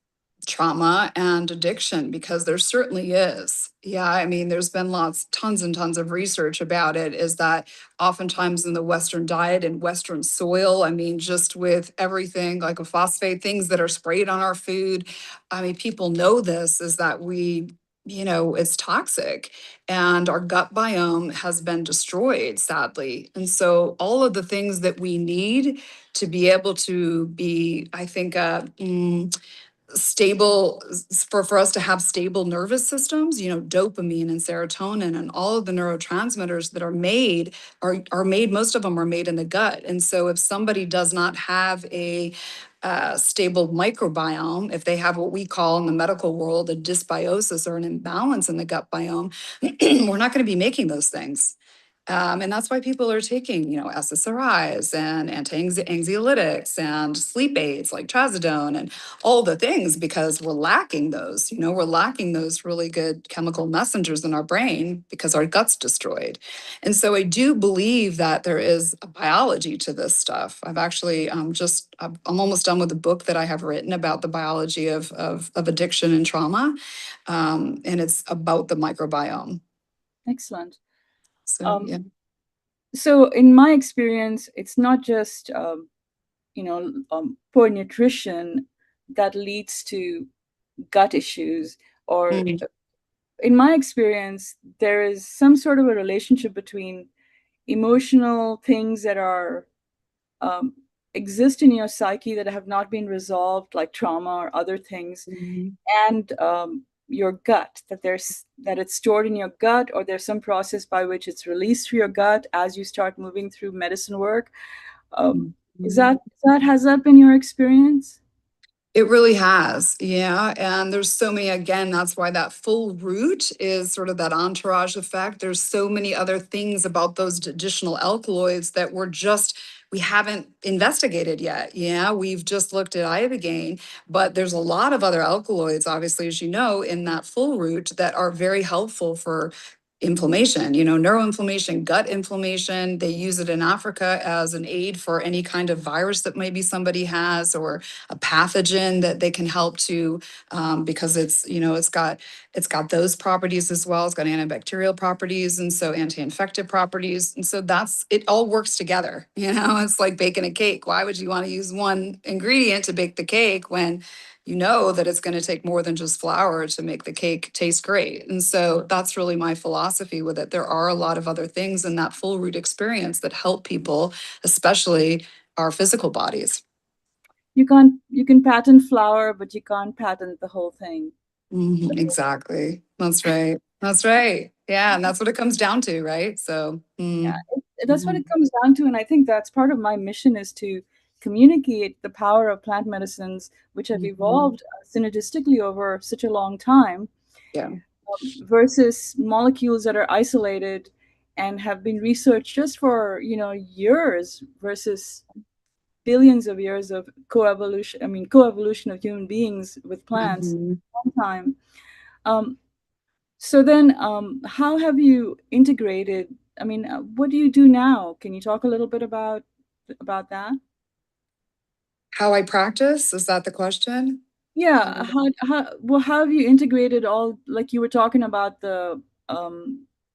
trauma and addiction because there certainly is. Yeah, I mean, there's been tons and tons of research about it. Is that oftentimes in the Western diet and Western soil, I mean, just with everything like a phosphate, things that are sprayed on our food. I mean, people know this is that it's toxic and our gut biome has been destroyed, sadly. And so, all of the things that we need to be able to be, I think, stable for us to have stable nervous systems, dopamine and serotonin and all of the neurotransmitters that are made, most of them are made in the gut. And so if somebody does not have a stable microbiome, if they have what we call in the medical world a dysbiosis or an imbalance in the gut biome, we're not going to be making those things. And that's why people are taking, SSRIs and anxiolytics and sleep aids like trazodone and all the things because we're lacking those. We're lacking those really good chemical messengers in our brain because our gut's destroyed. And so I do believe that there is a biology to this stuff. I've actually I'm almost done with a book that I have written about the biology of addiction and trauma, and it's about the microbiome. Excellent. So yeah. So in my experience, it's not just poor nutrition that leads to gut issues, or Mm. in my experience, there is some sort of a relationship between emotional things that are um, exist in your psyche that have not been resolved, like trauma or other things, Mhm. and your gut, that it's stored in your gut, or there's some process by which it's released through your gut as you start moving through medicine work. Mhm. Has that been your experience? It really has. Yeah. And there's so many, again, that's why that full root is sort of that entourage effect. There's so many other things about those additional alkaloids that we haven't investigated yet. Yeah. We've just looked at ibogaine, but there's a lot of other alkaloids, obviously, as you know, in that full root that are very helpful for inflammation, neuroinflammation, gut inflammation. They use it in Africa as an aid for any kind of virus that maybe somebody has or a pathogen that they can help to, because it's got those properties as well. It's got antibacterial properties and so anti-infective properties. And so it all works together. It's like baking a cake. Why would you want to use one ingredient to bake the cake when you know that it's going to take more than just flour to make the cake taste great. And so that's really my philosophy with it. There are a lot of other things in that full root experience that help people, especially our physical bodies. You can patent flour, but you can't patent the whole thing. Exactly. That's right. That's right. Yeah. And that's what it comes down to, right? So, Yeah, that's what it comes down to. And I think that's part of my mission, is to communicate the power of plant medicines, which have evolved synergistically over such a long time, yeah. versus molecules that are isolated and have been researched just for, years, versus billions of years of coevolution of human beings with plants, long time. So then, how have you integrated? I mean, what do you do now? Can you talk a little bit about that? How I practice? Is that the question? Yeah, how have you integrated all, like you were talking about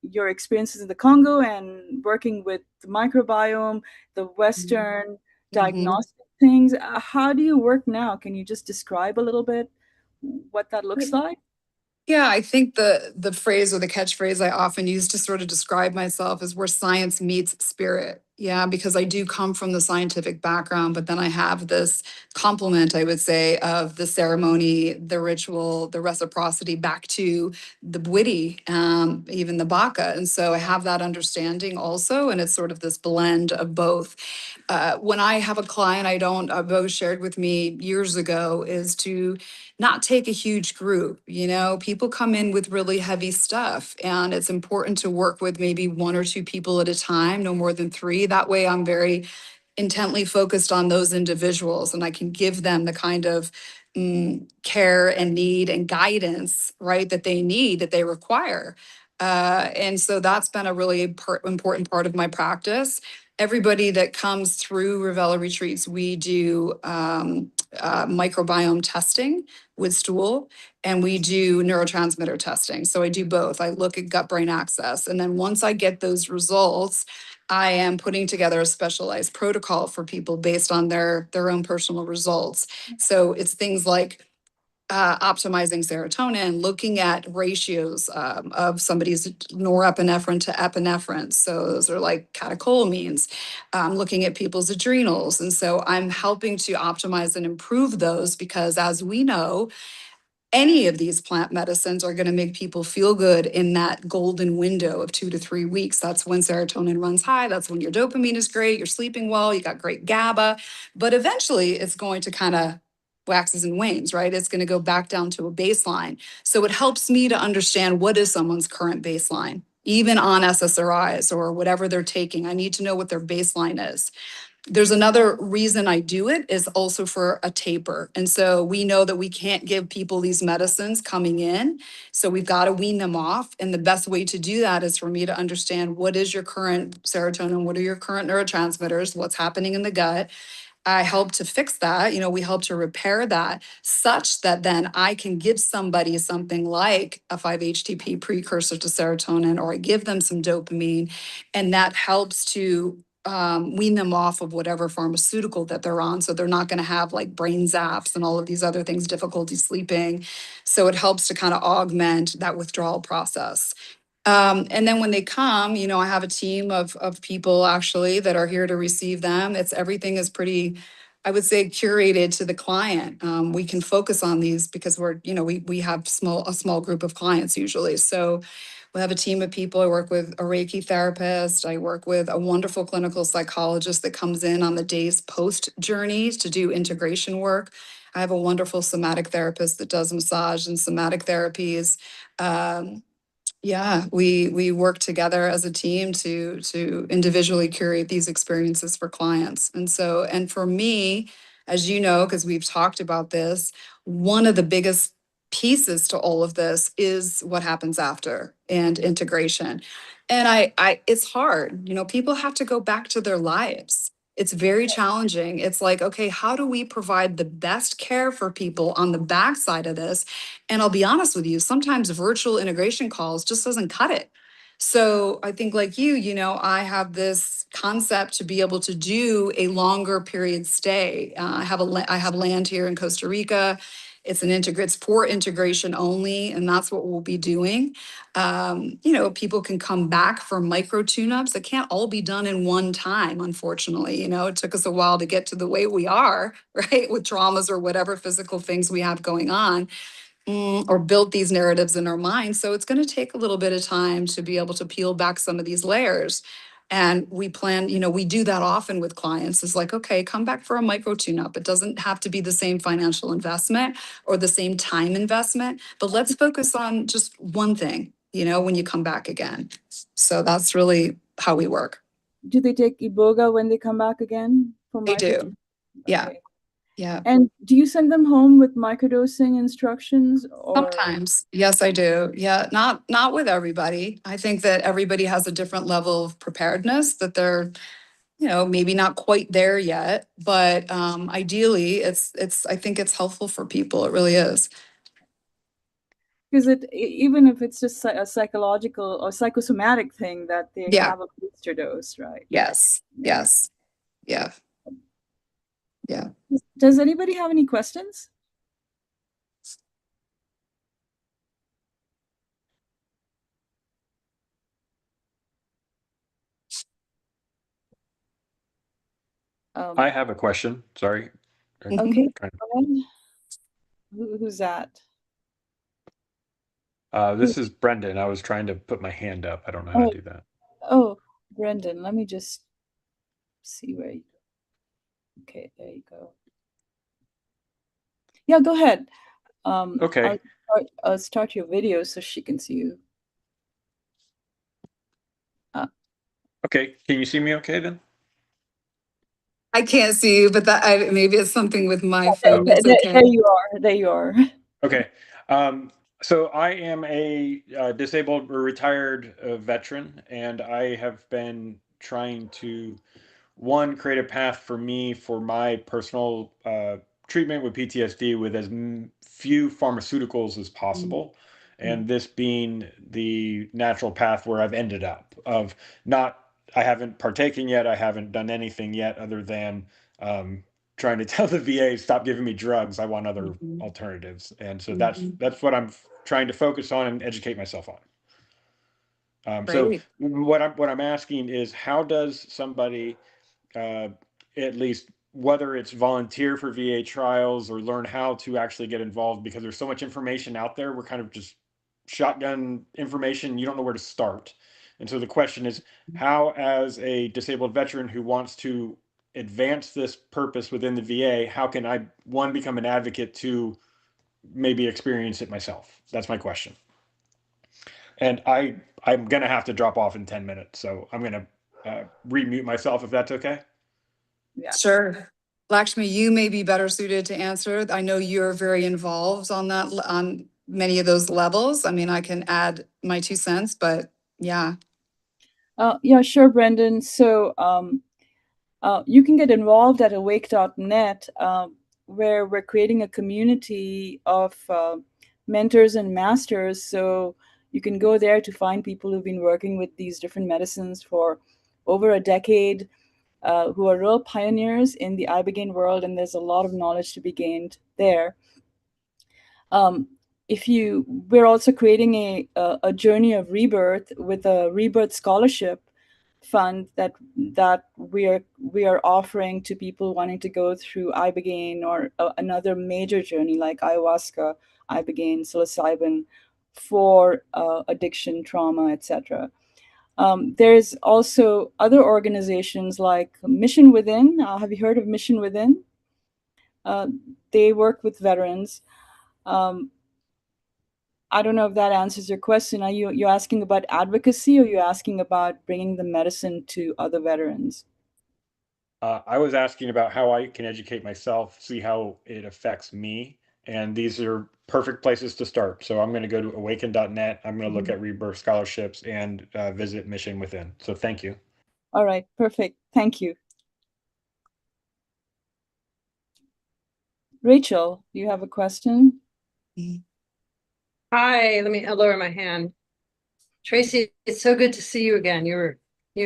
your experiences in the Congo and working with the microbiome, the Western diagnostic things. How do you work now? Can you just describe a little bit what that looks like? Yeah, I think the phrase or the catchphrase I often use to sort of describe myself is where science meets spirit. Yeah, because I do come from the scientific background, but then I have this complement, I would say, of the ceremony, the ritual, the reciprocity back to the Bwiti, even the Baka. And so I have that understanding also, and it's sort of this blend of both. When I have a client, Bo shared with me years ago, is to not take a huge group. People come in with really heavy stuff, and it's important to work with maybe one or two people at a time, no more than three. That way, I'm very intently focused on those individuals, and I can give them the kind of care and need and guidance, right, that they need, that they require. And so that's been a really important part of my practice. Everybody that comes through Revela Retreats, we do microbiome testing with stool, and we do neurotransmitter testing. So I do both. I look at gut-brain axis, and then once I get those results, I am putting together a specialized protocol for people based on their own personal results. So it's things like optimizing serotonin, looking at ratios of somebody's norepinephrine to epinephrine. So those are like catecholamines, looking at people's adrenals. And so I'm helping to optimize and improve those, because as we know, any of these plant medicines are going to make people feel good in that golden window of 2 to 3 weeks. That's when serotonin runs high. That's when your dopamine is great. You're sleeping well. You got great GABA. But eventually, it's going to kind of waxes and wanes, right? It's going to go back down to a baseline. So it helps me to understand what is someone's current baseline, even on SSRIs or whatever they're taking. I need to know what their baseline is. There's another reason I do it is also for a taper. And so we know that we can't give people these medicines coming in. So we've got to wean them off. And the best way to do that is for me to understand what is your current serotonin, what are your current neurotransmitters, what's happening in the gut. I help to fix that. We help to repair that such that then I can give somebody something like a 5-HTP precursor to serotonin, or I give them some dopamine, and that helps to wean them off of whatever pharmaceutical that they're on. So they're not going to have like brain zaps and all of these other things, difficulty sleeping. So it helps to kind of augment that withdrawal process. And then when they come, I have a team of people actually that are here to receive them. Everything is pretty, I would say, curated to the client. We can focus on these because we have a small group of clients usually. So we have a team of people. I work with a Reiki therapist. I work with a wonderful clinical psychologist that comes in on the day's post journeys to do integration work. I have a wonderful somatic therapist that does massage and somatic therapies. Yeah, we work together as a team to individually curate these experiences for clients. And for me, as you know, because we've talked about this, one of the biggest pieces to all of this is what happens after and integration. And it's hard. People have to go back to their lives. It's very challenging. It's like, okay, how do we provide the best care for people on the backside of this? And I'll be honest with you, sometimes virtual integration calls just doesn't cut it. So I think like I have this concept to be able to do a longer period stay. I have land here in Costa Rica, It's for integration only, and that's what we'll be doing. People can come back for micro tune-ups. It can't all be done in one time, unfortunately. It took us a while to get to the way we are, right? With traumas or whatever physical things we have going on, or build these narratives in our minds. So it's going to take a little bit of time to be able to peel back some of these layers. And we plan, we do that often with clients. It's like, okay, come back for a micro tune-up. It doesn't have to be the same financial investment or the same time investment, but let's focus on just one thing, when you come back again. So that's really how we work. Do they take iboga when they come back again for They micro? do. Yeah. Okay. Yeah. And do you send them home with microdosing instructions or? Sometimes. Yes, I do. Yeah. Not with everybody. I think that everybody has a different level of preparedness, that they're, maybe not quite there yet, but ideally I think it's helpful for people. It really is. Because even if it's just a psychological or psychosomatic thing, that they Yeah. have a booster dose, right? Yes. Yes. Yeah. Yeah. Does anybody have any questions? I have a question. Sorry. Okay. Who's that? This is Brendan. I was trying to put my hand up. I don't know how to do that. Oh, Brendan, let me just see where you go. Okay, there you go. Yeah, go ahead. Okay. I'll start your video so she can see you. Okay. Can you see me okay then? I can't see you, but maybe it's something with my phone. It's okay. There you are. There you are. Okay. So I am a disabled or retired veteran, and I have been trying to, one, create a path for me for my personal treatment with PTSD with as few pharmaceuticals as possible. And this being the natural path where I've ended up of I haven't partaken yet. I haven't done anything yet other than trying to tell the VA, stop giving me drugs. I want other alternatives. And so that's what I'm trying to focus on and educate myself on. So what I'm asking is, how does somebody, at least whether it's volunteer for VA trials or learn how to actually get involved, because there's so much information out there, we're kind of just shotgun information, you don't know where to start. And so the question is, how, as a disabled veteran who wants to advance this purpose within the VA, how can I, one, become an advocate, to maybe experience it myself? That's my question. And I'm gonna have to drop off in 10 minutes, so I'm gonna remute myself if that's okay. Yeah. Sure. Lakshmi, you may be better suited to answer. I know you're very involved on many of those levels. I mean, I can add my 2 cents, but yeah. Yeah, sure, Brendan. So you can get involved at awake.net, where we're creating a community of mentors and masters. So you can go there to find people who've been working with these different medicines for over a decade, who are real pioneers in the ibogaine world, and there's a lot of knowledge to be gained there. We're also creating a journey of rebirth with a rebirth scholarship fund that we are offering to people wanting to go through ibogaine or another major journey like ayahuasca, ibogaine, psilocybin, for addiction, trauma, etc. There's also other organizations like Mission Within. Have you heard of Mission Within? They work with veterans. I don't know if that answers your question. Are you asking about advocacy, or you asking about bringing the medicine to other veterans? I was asking about how I can educate myself, see how it affects me, and these are perfect places to start. So I'm going to go to awaken.net. I'm going to look at rebirth scholarships and visit Mission Within. So thank you. All right, perfect. Thank you. Rachel, do you have a question? Hi, I'll lower my hand. Tracy, it's so good to see you again. You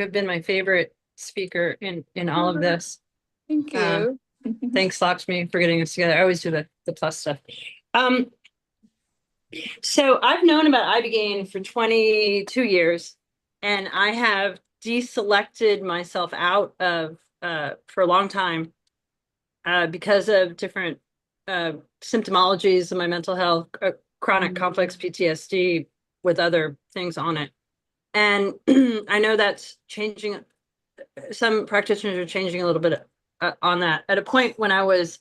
have been my favorite speaker in all of this. Thank you. Thanks, Lakshmi, for getting us together. I always do the plus stuff. So I've known about ibogaine for 22 years, and I have deselected myself out of for a long time because of different symptomologies of my mental health, chronic complex PTSD with other things on it. And I know that's changing. Some practitioners are changing a little bit on that. At a point when I was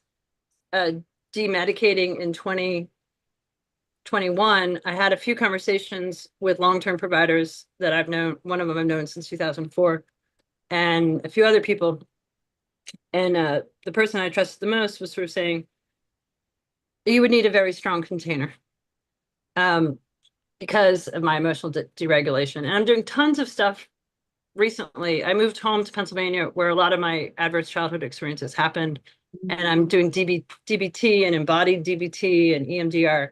demedicating in 2021, I had a few conversations with long-term providers that I've known. One of them I've known since 2004, and a few other people. And the person I trusted the most was sort of saying, you would need a very strong container because of my emotional deregulation. And I'm doing tons of stuff recently. I moved home to Pennsylvania, where a lot of my adverse childhood experiences happened. And I'm doing DBT and embodied DBT and EMDR.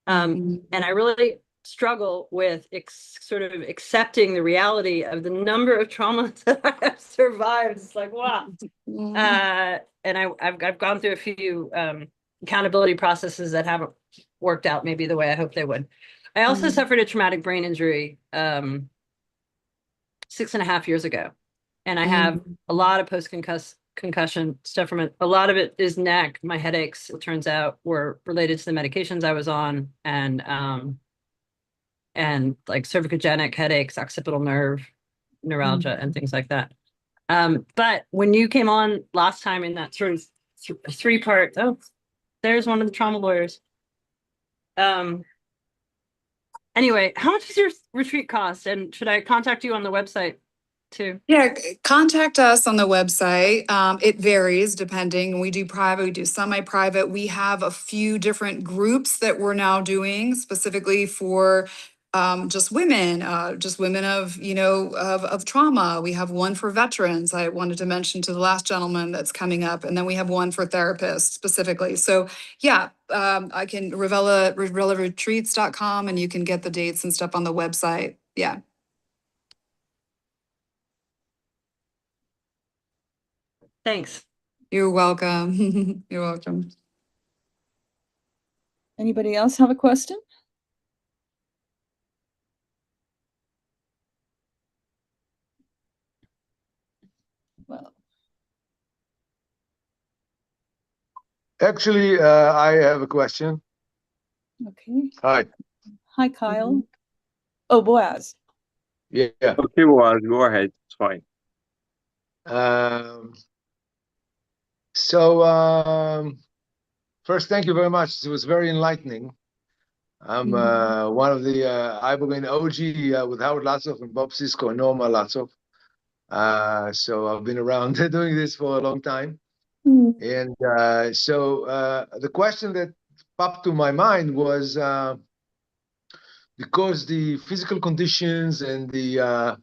And I really struggle with sort of accepting the reality of the number of traumas that I have survived. It's like, wow. And I've gone through a few accountability processes that haven't worked out maybe the way I hoped they would. I also suffered a traumatic brain injury 6.5 years ago. And I have a lot of post-concussion stuff from it. A lot of it is neck. My headaches, it turns out, were related to the medications I was on, and like cervicogenic headaches, occipital nerve, neuralgia, and things like that. But when you came on last time in that sort of three-part, oh, there's one of the trauma lawyers. Anyway, how much does your retreat cost? And should I contact you on the website too? Yeah, contact us on the website. It varies depending. We do private, we do semi-private. We have a few different groups that we're now doing specifically for just women of, of trauma. We have one for veterans. I wanted to mention to the last gentleman that's coming up. And then we have one for therapists specifically. So yeah, I can revelaretreats.com, and you can get the dates and stuff on the website. Yeah. Thanks. You're welcome. You're welcome. Anybody else have a question? Well, actually, I have a question. okay. Hi. Hi, Kyle. Oh, Boaz. Yeah. Okay, well, go ahead. It's fine. First, thank you very much. It was very enlightening. I'm one of the ibogaine OG with Howard Latzoff and Bob Sisko and Norma Latzoff. So I've been around doing this for a long time. And the question that popped to my mind was because the physical conditions and the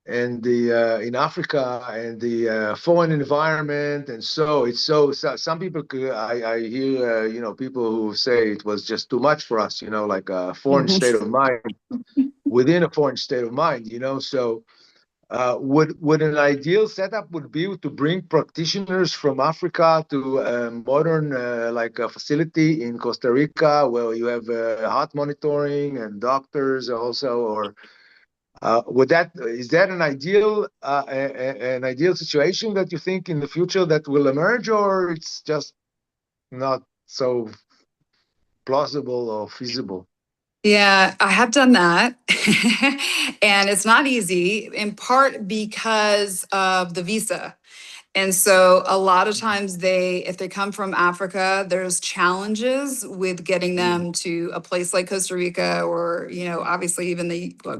in Africa and the foreign environment, and so it's so some people I hear people who say it was just too much for us, like a foreign state of mind within a foreign state of mind, so would an ideal setup would be to bring practitioners from Africa to a modern like a facility in Costa Rica where you have heart monitoring and doctors also, or is that an ideal situation that you think in the future that will emerge, or it's just not so plausible or feasible? Yeah, I have done that. And it's not easy, in part because of the visa. And so a lot of times if they come from Africa, there's challenges with getting them to a place like Costa Rica, or, obviously even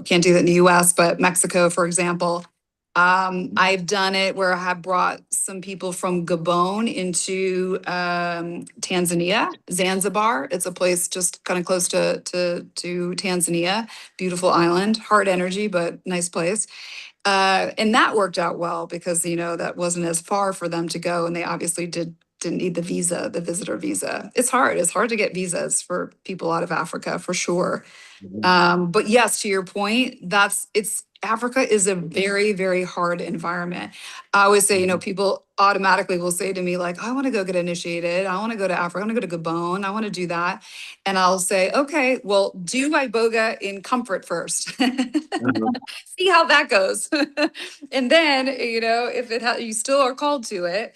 can't do that in the US, but Mexico, for example. I've done it where I have brought some people from Gabon into Tanzania, Zanzibar. It's a place just kind of close to Tanzania, beautiful island, hard energy, but nice place. And that worked out well because, that wasn't as far for them to go. And they obviously didn't need the visitor visa. It's hard. It's hard to get visas for people out of Africa, for sure. But yes, to your point, Africa is a very, very hard environment. I always say, people automatically will say to me, like, I want to go get initiated. I want to go to Africa. I want to go to Gabon. I want to do that. And I'll say, okay, well, do iboga in comfort first. See how that goes. And then, if you still are called to it,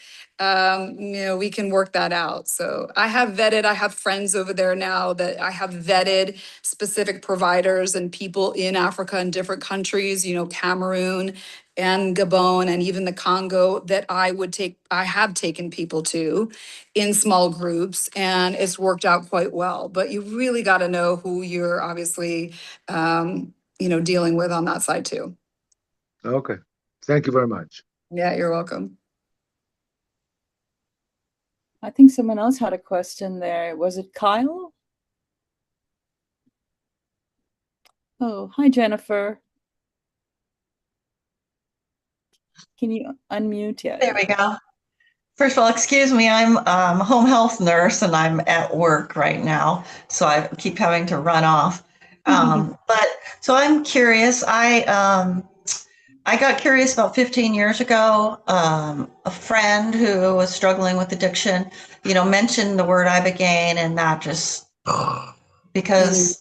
we can work that out. So I have friends over there now that I have vetted specific providers and people in Africa and different countries, Cameroon and Gabon and even the Congo that I have taken people to in small groups, and it's worked out quite well. But you really got to know who you're obviously, dealing with on that side too. Okay. Thank you very much. Yeah, you're welcome. I think someone else had a question there. Was it Kyle? Oh, hi, Jennifer. Can you unmute yet? There we go. First of all, excuse me, I'm a home health nurse and I'm at work right now, so I keep having to run off. But so I'm curious. I got curious about 15 years ago. A friend who was struggling with addiction, mentioned the word ibogaine, and that just because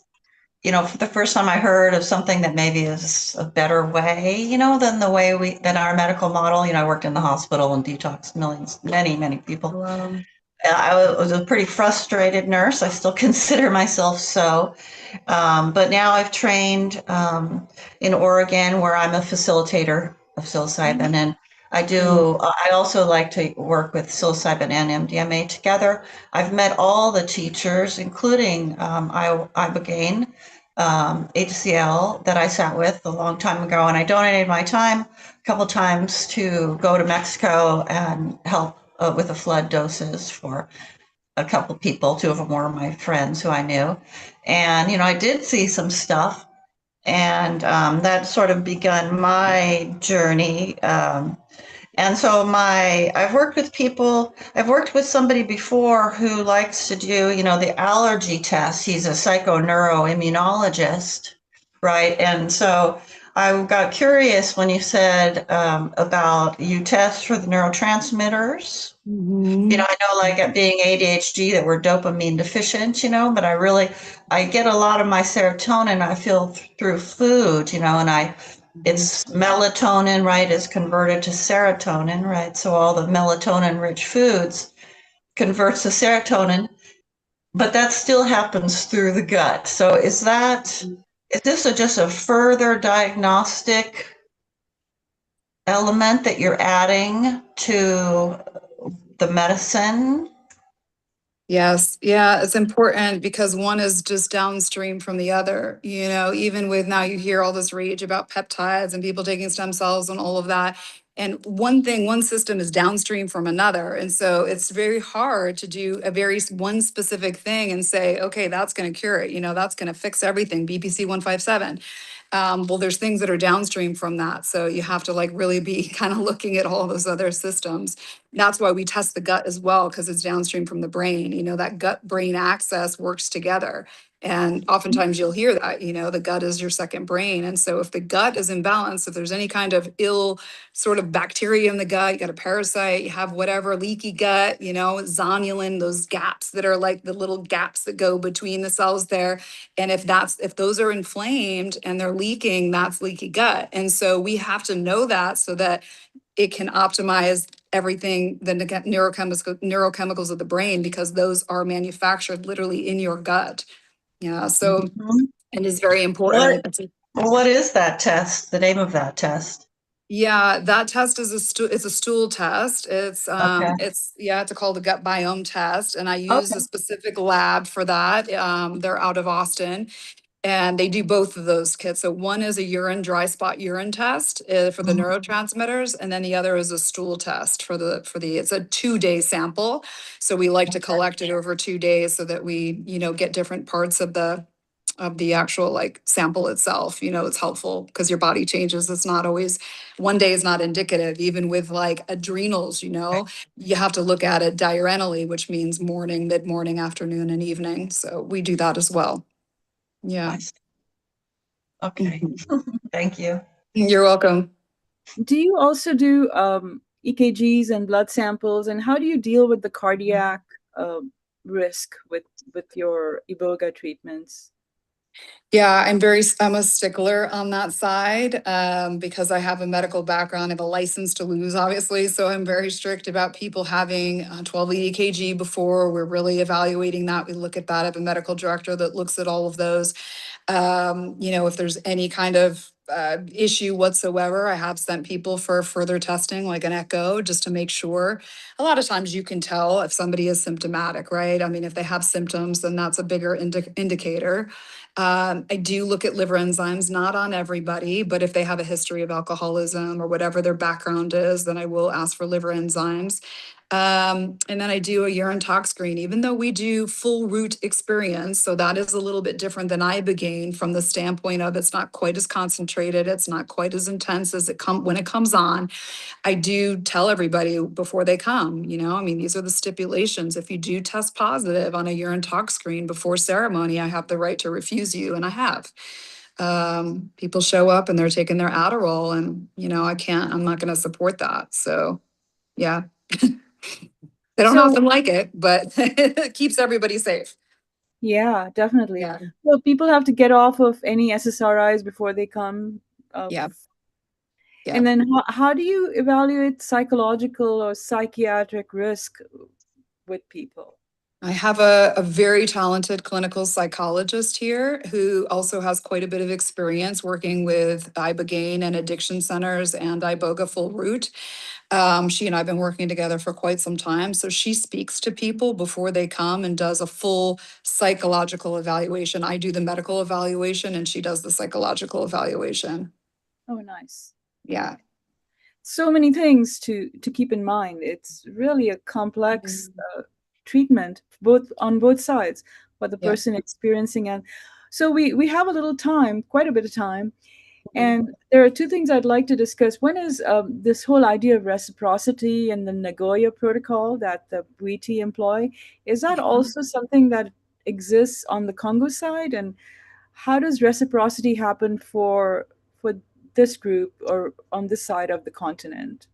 for the first time I heard of something that maybe is a better way, than the way than our medical model. I worked in the hospital and detoxed many people. Wow. I was a pretty frustrated nurse. I still consider myself so. But now I've trained in Oregon, where I'm a facilitator of psilocybin, and I also like to work with psilocybin and MDMA together. I've met all the teachers, including ibogaine, HCL, that I sat with a long time ago, and I donated my time a couple times to go to Mexico and help with the flood doses for a couple people. Two of them were my friends who I knew, and I did see some stuff, and that sort of begun my journey. And so I've worked with people. I've worked with somebody before who likes to do, the allergy test. He's a psychoneuroimmunologist, right? And so I got curious when you said about you test for the neurotransmitters. I know, like, at being ADHD, that we're dopamine deficient, but I get a lot of my serotonin, I feel through food, and it's melatonin, right, is converted to serotonin, right? So all the melatonin rich foods converts to serotonin, but that still happens through the gut. So is this just a further diagnostic element that you're adding to the medicine? Yes. Yeah. It's important because one is just downstream from the other. Even with now you hear all this rage about peptides and people taking stem cells and all of that. And one system is downstream from another. And so it's very hard to do one specific thing and say, okay, that's going to cure it. That's going to fix everything. BPC 157. Well, there's things that are downstream from that. So you have to really be kind of looking at all those other systems. That's why we test the gut as well, because it's downstream from the brain. That gut brain axis works together. And oftentimes you'll hear that, the gut is your second brain. And so if the gut is imbalanced, if there's any kind of ill sort of bacteria in the gut, you got a parasite, you have whatever, leaky gut, zonulin, those gaps that are like the little gaps that go between the cells there. And if those are inflamed and they're leaking, that's leaky gut. And so we have to know that so that it can optimize everything, the neurochemicals of the brain, because those are manufactured literally in your gut. Yeah. So it is very important. What is that test? The name of that test? Yeah, that test is it's a stool test. It's called the gut biome test, and I use a specific lab for that. They're out of Austin, and they do both of those kits. So one is a dry spot urine test for the neurotransmitters, and then the other is a stool test for the it's a 2-day sample. So we like to collect it over 2 days so that we get different parts of the actual sample itself. It's helpful because your body changes. It's not always, one day is not indicative. Even with adrenals, you have to look at it diurnally, which means morning, mid-morning, afternoon, and evening. So we do that as well. Yeah. Okay. Thank you. You're welcome. Do you also do EKGs and blood samples, and how do you deal with the cardiac risk with your iboga treatments? Yeah, I'm a stickler on that side because I have a medical background. I have a license to lose, obviously. So I'm very strict about people having a 12-lead EKG before we're really evaluating that. We look at that. I have a medical director that looks at all of those. If there's any kind of issue whatsoever, I have sent people for further testing, like an echo, just to make sure. A lot of times you can tell if somebody is symptomatic, right? I mean, if they have symptoms, then that's a bigger indicator. I do look at liver enzymes, not on everybody, but if they have a history of alcoholism or whatever their background is, then I will ask for liver enzymes. And then I do a urine tox screen, even though we do full root experience. So that is a little bit different than ibogaine from the standpoint of it's not quite as concentrated. It's not quite as intense as when it comes on. I do tell everybody before they come, I mean, these are the stipulations. If you do test positive on a urine tox screen before ceremony, I have the right to refuse you. And I have. People show up and they're taking their Adderall and, I'm not going to support that. So yeah. They don't often like it, but it keeps everybody safe. Yeah, definitely. Yeah. So people have to get off of any SSRIs before they come. Yeah. And then how do you evaluate psychological or psychiatric risk with people? I have a very talented clinical psychologist here who also has quite a bit of experience working with ibogaine and addiction centers and iboga full root. She and I have been working together for quite some time. So she speaks to people before they come and does a full psychological evaluation. I do the medical evaluation and she does the psychological evaluation. Oh, nice. Yeah. So many things to keep in mind. It's really a complex treatment, on both sides, for the person experiencing it. So we have a little time, quite a bit of time. And there are two things I'd like to discuss. One is this whole idea of reciprocity and the Nagoya protocol that the Bwiti employ. Is that also something that exists on the Congo side? And how does reciprocity happen for this group or on this side of the continent?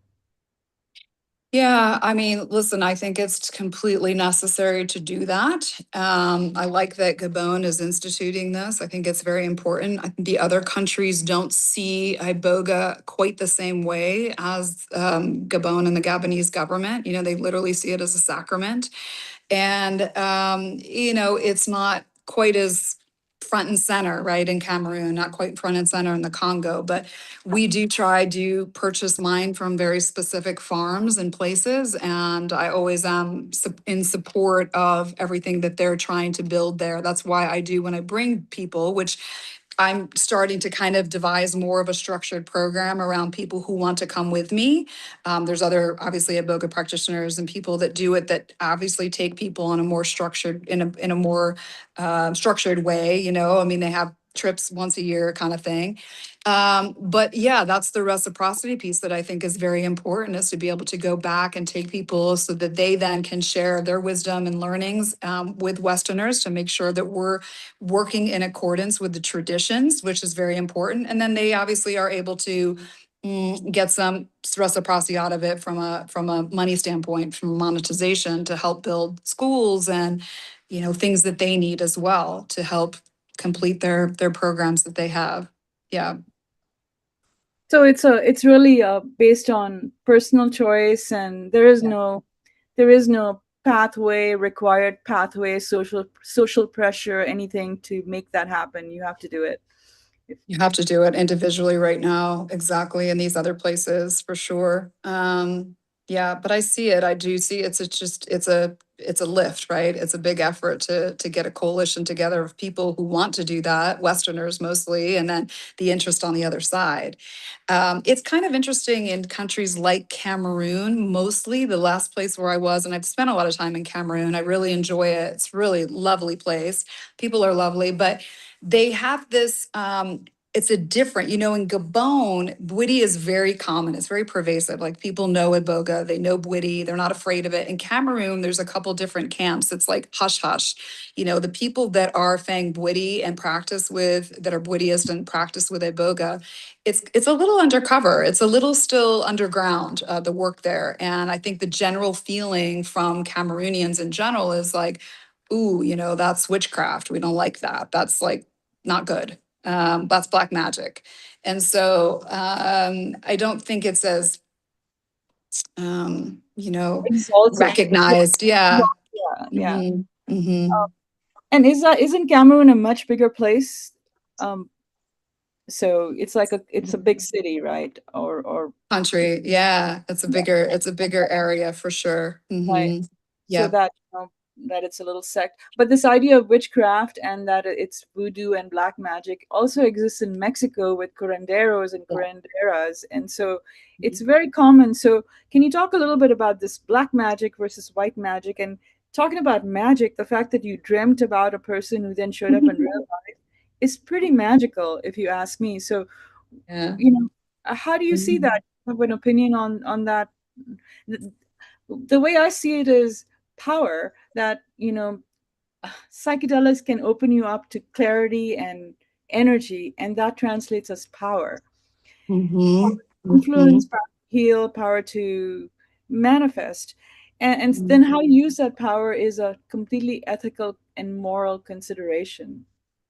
Yeah, I mean, listen, I think it's completely necessary to do that. I like that Gabon is instituting this. I think it's very important. I think the other countries don't see iboga quite the same way as Gabon and the Gabonese government. They literally see it as a sacrament. And, it's not quite as front and center, right, in Cameroon, not quite front and center in the Congo, but we do try to purchase mine from very specific farms and places. And I always am in support of everything that they're trying to build there. That's why I do when I bring people, which I'm starting to kind of devise more of a structured program around people who want to come with me. There's other, obviously, iboga practitioners and people that do it that obviously take people on a more structured, in a more structured way. I mean, they have trips once a year kind of thing. But yeah, that's the reciprocity piece that I think is very important, is to be able to go back and take people so that they then can share their wisdom and learnings with Westerners to make sure that we're working in accordance with the traditions, which is very important. And then they obviously are able to get some reciprocity out of it from a money standpoint, from monetization, to help build schools and things that they need as well to help complete their programs that they have. Yeah. So it's really based on personal choice, and there is no required pathway, social pressure, anything to make that happen. You have to do it. You have to do it individually right now, exactly, in these other places for sure. Yeah, but I see it. I do see it's a lift, right? It's a big effort to get a coalition together of people who want to do that, Westerners mostly, and then the interest on the other side. It's kind of interesting in countries like Cameroon, mostly the last place where I was, and I've spent a lot of time in Cameroon. I really enjoy it. It's really lovely place. People are lovely, but they have this it's a different, in Gabon, Bwiti is very common. It's very pervasive. Like people know iboga, they know Bwiti, they're not afraid of it. In Cameroon, there's a couple different camps. It's like hush hush. The people that are Fang Bwiti and that are Bwitiist and practice with iboga, it's a little undercover. It's a little still underground, the work there. And I think the general feeling from Cameroonians in general is like, ooh, that's witchcraft. We don't like that. That's like not good. That's black magic. And so I don't think it's as, Exalted. recognized. Yeah. Yeah, yeah. Mm-hmm. And isn't Cameroon a much bigger place? So it's like it's a big city, right? Or Country. Yeah. It's a bigger area for sure. right. Mm-hmm. So Yeah. that it's a little sect. But this idea of witchcraft and that it's voodoo and black magic also exists in Mexico with curanderos and curanderas. And so it's very common. So can you talk a little bit about this black magic versus white magic? And talking about magic, the fact that you dreamt about a person who then showed up in real life is pretty magical, if you ask me. So, Yeah. how do you see that? Do you have an opinion on that? The way I see it is power, that psychedelics can open you up to clarity and energy, and that translates as power. Mm-hmm. Influence, power to heal, power to manifest. And Mm-hmm. then how you use that power is a completely ethical and moral consideration.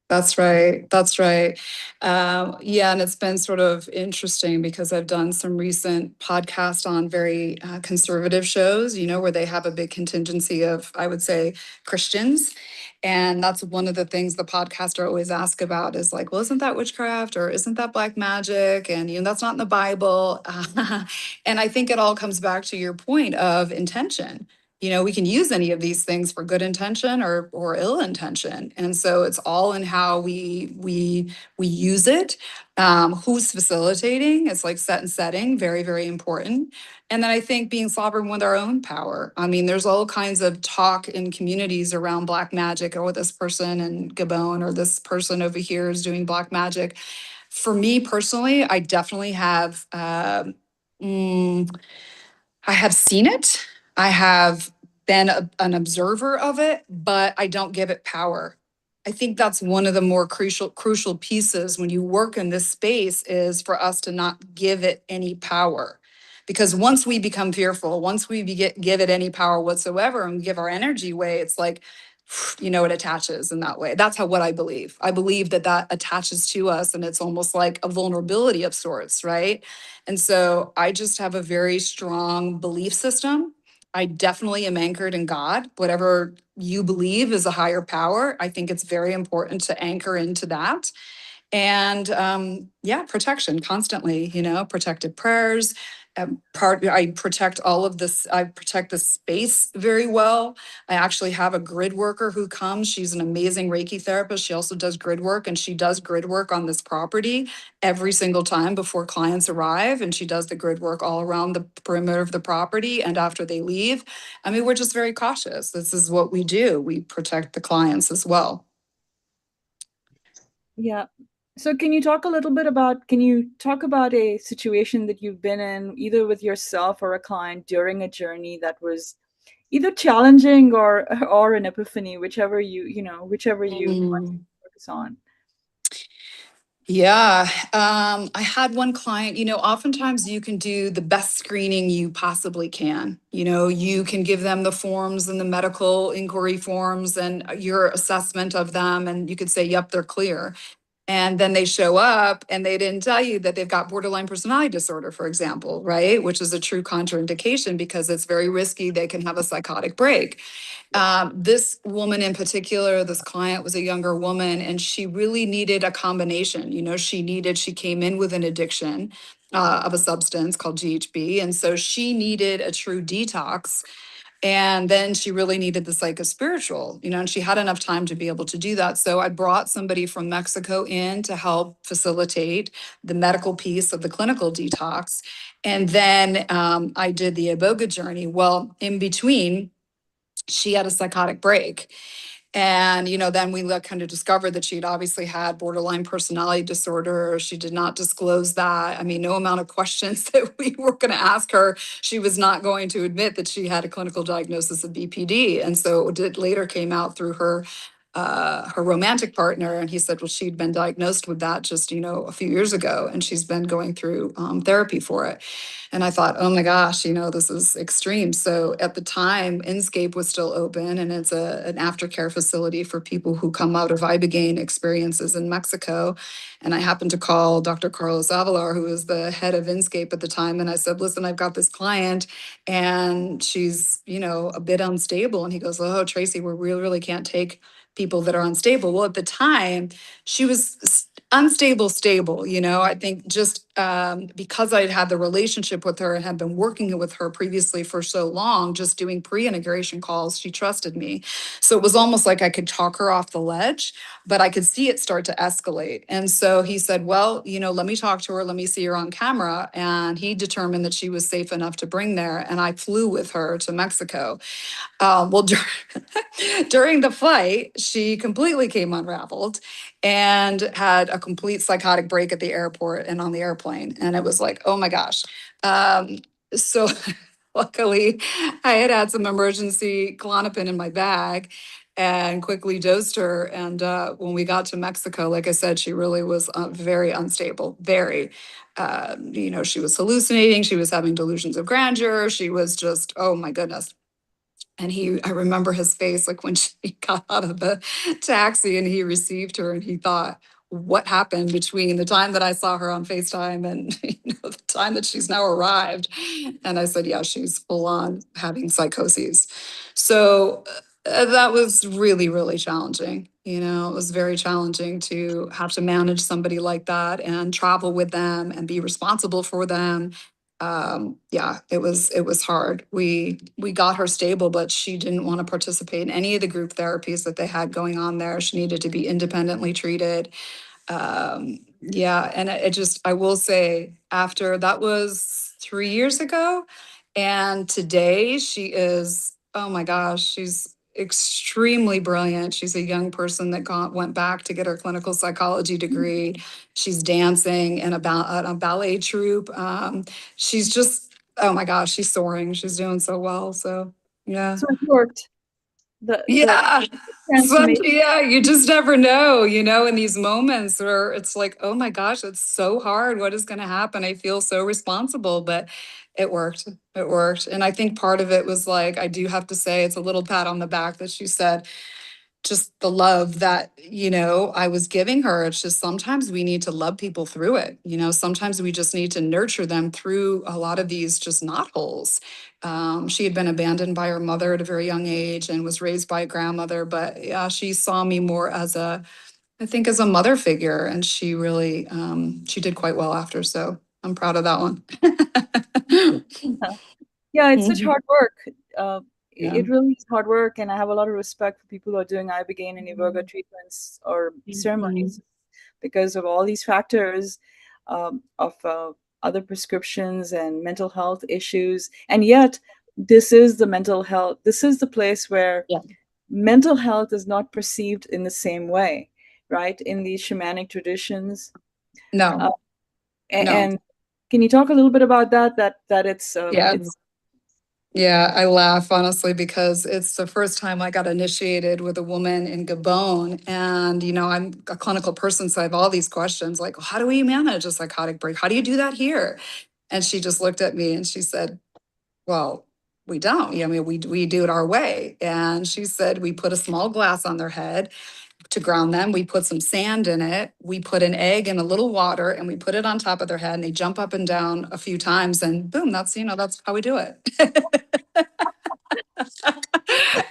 That's right. That's right. Yeah, and it's been sort of interesting because I've done some recent podcasts on very conservative shows, where they have a big contingency of, I would say, Christians. And that's one of the things the podcaster always ask about is like, well, isn't that witchcraft or isn't that black magic? And, that's not in the Bible. And I think it all comes back to your point of intention. We can use any of these things for good intention or ill intention, and so it's all in how we use it. Who's facilitating? It's like set and setting, very very important. And then I think being sovereign with our own power. I mean, there's all kinds of talk in communities around black magic, or this person in Gabon, or this person over here is doing black magic. For me personally, I definitely have. I have seen it. I have been an observer of it, but I don't give it power. I think that's one of the more crucial pieces when you work in this space is for us to not give it any power. Because once we become fearful, once we give it any power whatsoever and give our energy away, it's like, it attaches in that way. That's what I believe. I believe that attaches to us, and it's almost like a vulnerability of sorts, right? And so I just have a very strong belief system. I definitely am anchored in God. Whatever you believe is a higher power, I think it's very important to anchor into that. And protection constantly, protected prayers. I protect all of this. I protect the space very well. I actually have a grid worker who comes. She's an amazing Reiki therapist. She also does grid work, and she does grid work on this property every single time before clients arrive. And she does the grid work all around the perimeter of the property and after they leave. I mean, we're just very cautious. This is what we do. We protect the clients as well. Yeah. So can you talk about a situation that you've been in, either with yourself or a client during a journey that was either challenging or an epiphany, whichever you want to focus on? Yeah. I had one client, oftentimes you can do the best screening you possibly can. You can give them the forms and the medical inquiry forms and your assessment of them, and you could say, yep, they're clear. And then they show up and they didn't tell you that they've got borderline personality disorder, for example, right? Which is a true contraindication because it's very risky. They can have a psychotic break. This woman in particular, this client was a younger woman, and she really needed a combination. She came in with an addiction of a substance called GHB. And so she needed a true detox. And then she really needed the psychospiritual, and she had enough time to be able to do that. So I brought somebody from Mexico in to help facilitate the medical piece of the clinical detox. And then I did the iboga journey. Well, in between, she had a psychotic break. And, then we kind of discovered that she'd obviously had borderline personality disorder. She did not disclose that. I mean, no amount of questions that we were going to ask her, she was not going to admit that she had a clinical diagnosis of BPD. And so it later came out through her romantic partner, and he said, well, she'd been diagnosed with that just, a few years ago, and she's been going through therapy for it. And I thought, oh my gosh, this is extreme. So at the time, Inscape was still open, and it's an aftercare facility for people who come out of ibogaine experiences in Mexico. And I happened to call Dr. Carlos Avalar, who was the head of Inscape at the time, and I said, listen, I've got this client, and she's, a bit unstable. And he goes, oh, Tracy, we really can't take people that are unstable. Well, at the time, she was unstable, stable. I think just because I'd had the relationship with her and had been working with her previously for so long, just doing pre-integration calls, she trusted me. So it was almost like I could talk her off the ledge, but I could see it start to escalate. And so he said, well, let me talk to her. Let me see her on camera. And he determined that she was safe enough to bring there. And I flew with her to Mexico. Well, during the flight, she completely came unraveled and had a complete psychotic break at the airport and on the airplane. And it was like, oh my gosh. So luckily, I had some emergency Klonopin in my bag and quickly dosed her. And when we got to Mexico, like I said, she really was very unstable, very. She was hallucinating. She was having delusions of grandeur. She was just, oh my goodness. And I remember his face, like when she got out of the taxi and he received her, and he thought, what happened between the time that I saw her on FaceTime and the time that she's now arrived? And I said, yeah, she's full on having psychoses. So that was really, really challenging. It was very challenging to have to manage somebody like that and travel with them and be responsible for them. Yeah, it was hard. We got her stable, but she didn't want to participate in any of the group therapies that they had going on there. She needed to be independently treated. Yeah, and I will say, after that was 3 years ago, and today she is, oh my gosh, she's extremely brilliant. She's a young person that went back to get her clinical psychology degree. She's dancing in a ballet troupe. She's just, oh my gosh, she's soaring. She's doing so well. So yeah. So it worked. Yeah. Transformation. Yeah, you just never know, in these moments where it's like, oh my gosh, it's so hard. What is going to happen? I feel so responsible, but it worked. It worked. And I think part of it was like, I do have to say, it's a little pat on the back that she said, just the love that, I was giving her. It's just sometimes we need to love people through it. Sometimes we just need to nurture them through a lot of these just knotholes. She had been abandoned by her mother at a very young age and was raised by a grandmother. But yeah, she saw me more as I think as a mother figure. And she really, she did quite well after. So I'm proud of that one. Yeah, it's such hard work. Yeah. It really is hard work, and I have a lot of respect for people who are doing ibogaine and iboga treatments or ceremonies because of all these factors of other prescriptions and mental health issues. And yet, this is the mental health. This is the place where mental health is not perceived in the same way, right? In these shamanic traditions. No. And can you talk a little bit about that? That it's Yeah, I laugh honestly because it's the first time I got initiated with a woman in Gabon. And, I'm a clinical person, so I have all these questions like, well, how do we manage a psychotic break? How do you do that here? And she just looked at me and she said, well, we don't. I mean, we do it our way. And she said, we put a small glass on their head to ground them. We put some sand in it. We put an egg in a little water and we put it on top of their head and they jump up and down a few times and boom, that's how we do it. And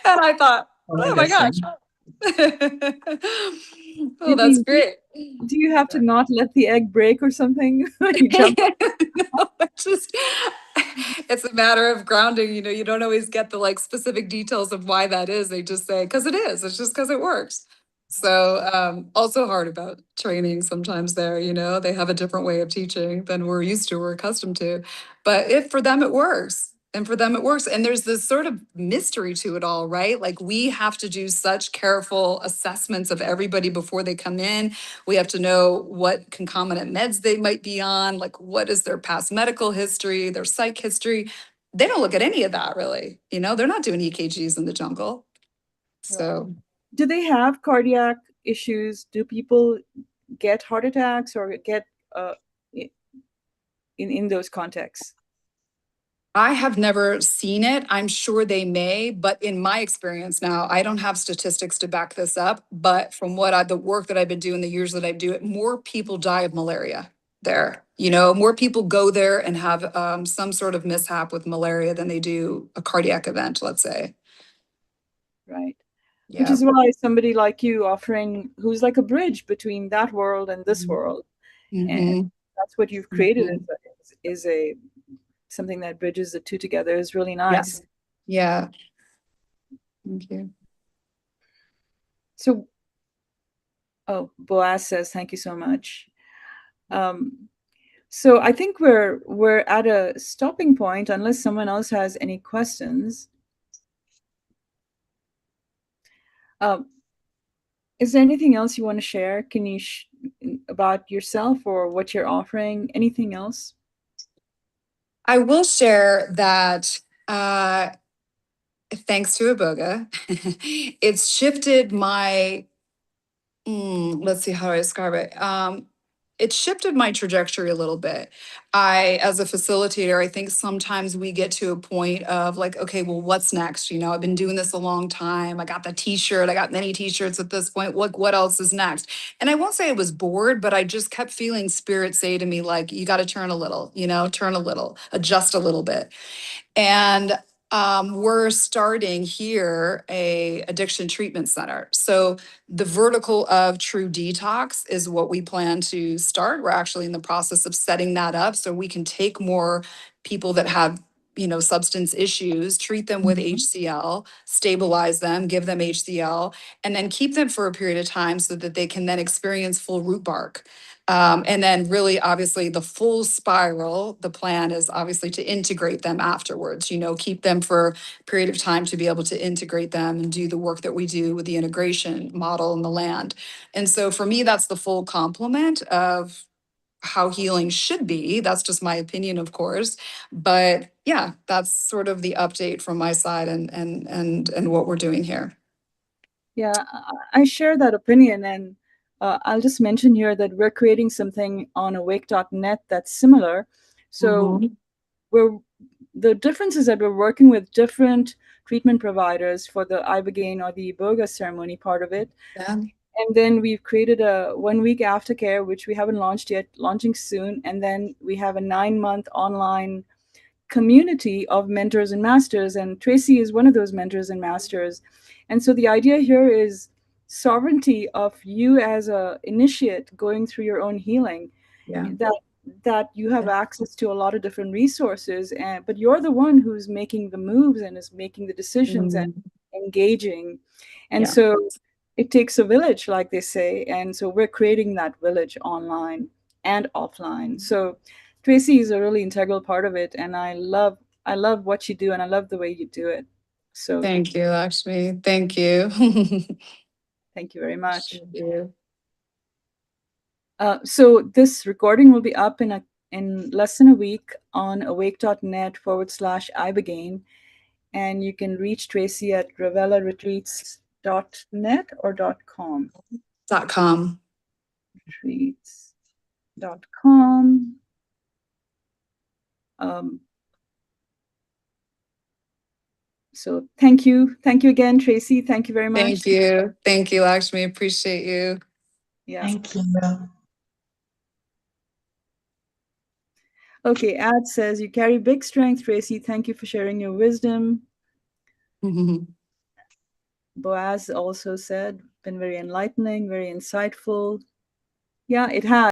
I thought, oh my gosh. Oh, that's great. Do you have to not let the egg break or something? No, it's a matter of grounding. You don't always get the specific details of why that is. They just say, because it is. It's just because it works. So also hard about training sometimes there, they have a different way of teaching than we're used to, we're accustomed to. But if for them it works, And for them, it works. And there's this sort of mystery to it all, right? Like we have to do such careful assessments of everybody before they come in. We have to know what concomitant meds they might be on, like what is their past medical history, their psych history. They don't look at any of that really. You know, they're not doing EKGs in the jungle. So, do they have cardiac issues? Do people get heart attacks or get in those contexts? I have never seen it. I'm sure they may, but in my experience now, I don't have statistics to back this up. But from the work that I've been doing, the years that I do it, more people die of malaria there. You know, more people go there and have some sort of mishap with malaria than they do a cardiac event, let's say. Right. Yeah. Which is why somebody like you offering, who's like a bridge between that world and this world, and that's what you've created is a something that bridges the two together is really nice. Yeah. Thank you. So, Boaz says, thank you so much. So I think we're at a stopping point unless someone else has any questions. Is there anything else you want to share? Can you about yourself or what you're offering? Anything else? I will share that thanks to iboga, it's shifted my, let's see how I describe it. It shifted my trajectory a little bit. As a facilitator, I think sometimes we get to a point of like, okay, well, what's next? You know, I've been doing this a long time. I got the t-shirt. I got many t-shirts at this point. What else is next? And I won't say I was bored, but I just kept feeling spirit say to me, like, you got to turn a little, turn a little, adjust a little bit. And we're starting here a addiction treatment center. So the vertical of True Detox is what we plan to start. We're actually in the process of setting that up so we can take more people that have substance issues, treat them with HCL, stabilize them, give them HCL, and then keep them for a period of time so that they can then experience full root bark. And then really, obviously, the full spiral, the plan is obviously to integrate them afterwards, keep them for a period of time to be able to integrate them and do the work that we do with the integration model in the land. And so for me, that's the full complement of how healing should be. That's just my opinion, of course. But yeah, that's sort of the update from my side and what we're doing here. Yeah, I share that opinion. And I'll just mention here that we're creating something on awake.net that's similar. So the difference is that we're working with different treatment providers for the ibogaine or the iboga ceremony part of it. Yeah. And then we've created a 1 week aftercare, which we haven't launched yet, launching soon. And then we have a 9-month online community of mentors and masters. And Tracy is one of those mentors and masters. And so the idea here is sovereignty of you as a initiate going through your own healing. Yeah. That you have access to a lot of different resources, but you're the one who's making the moves and is making the decisions and engaging. And so it takes a village, like they say. And so we're creating that village online and offline. So Tracy is a really integral part of it. And I love what you do, and I love the way you do it. So thank you, Lakshmi. Thank you. Thank you very much. Thank you. So this recording will be up in less than a week on awake.net/ibogaine. And you can reach Tracy at revelaretreats.net or .com. .com. Retreats.com. So thank you again, Tracy. Thank you very much. Thank you, Lakshmi. Appreciate you. Yeah. Thank you. Okay, Ad says, you carry big strength, Tracy. Thank you for sharing your wisdom. Boaz also said, been very enlightening, very insightful. Yeah, it has.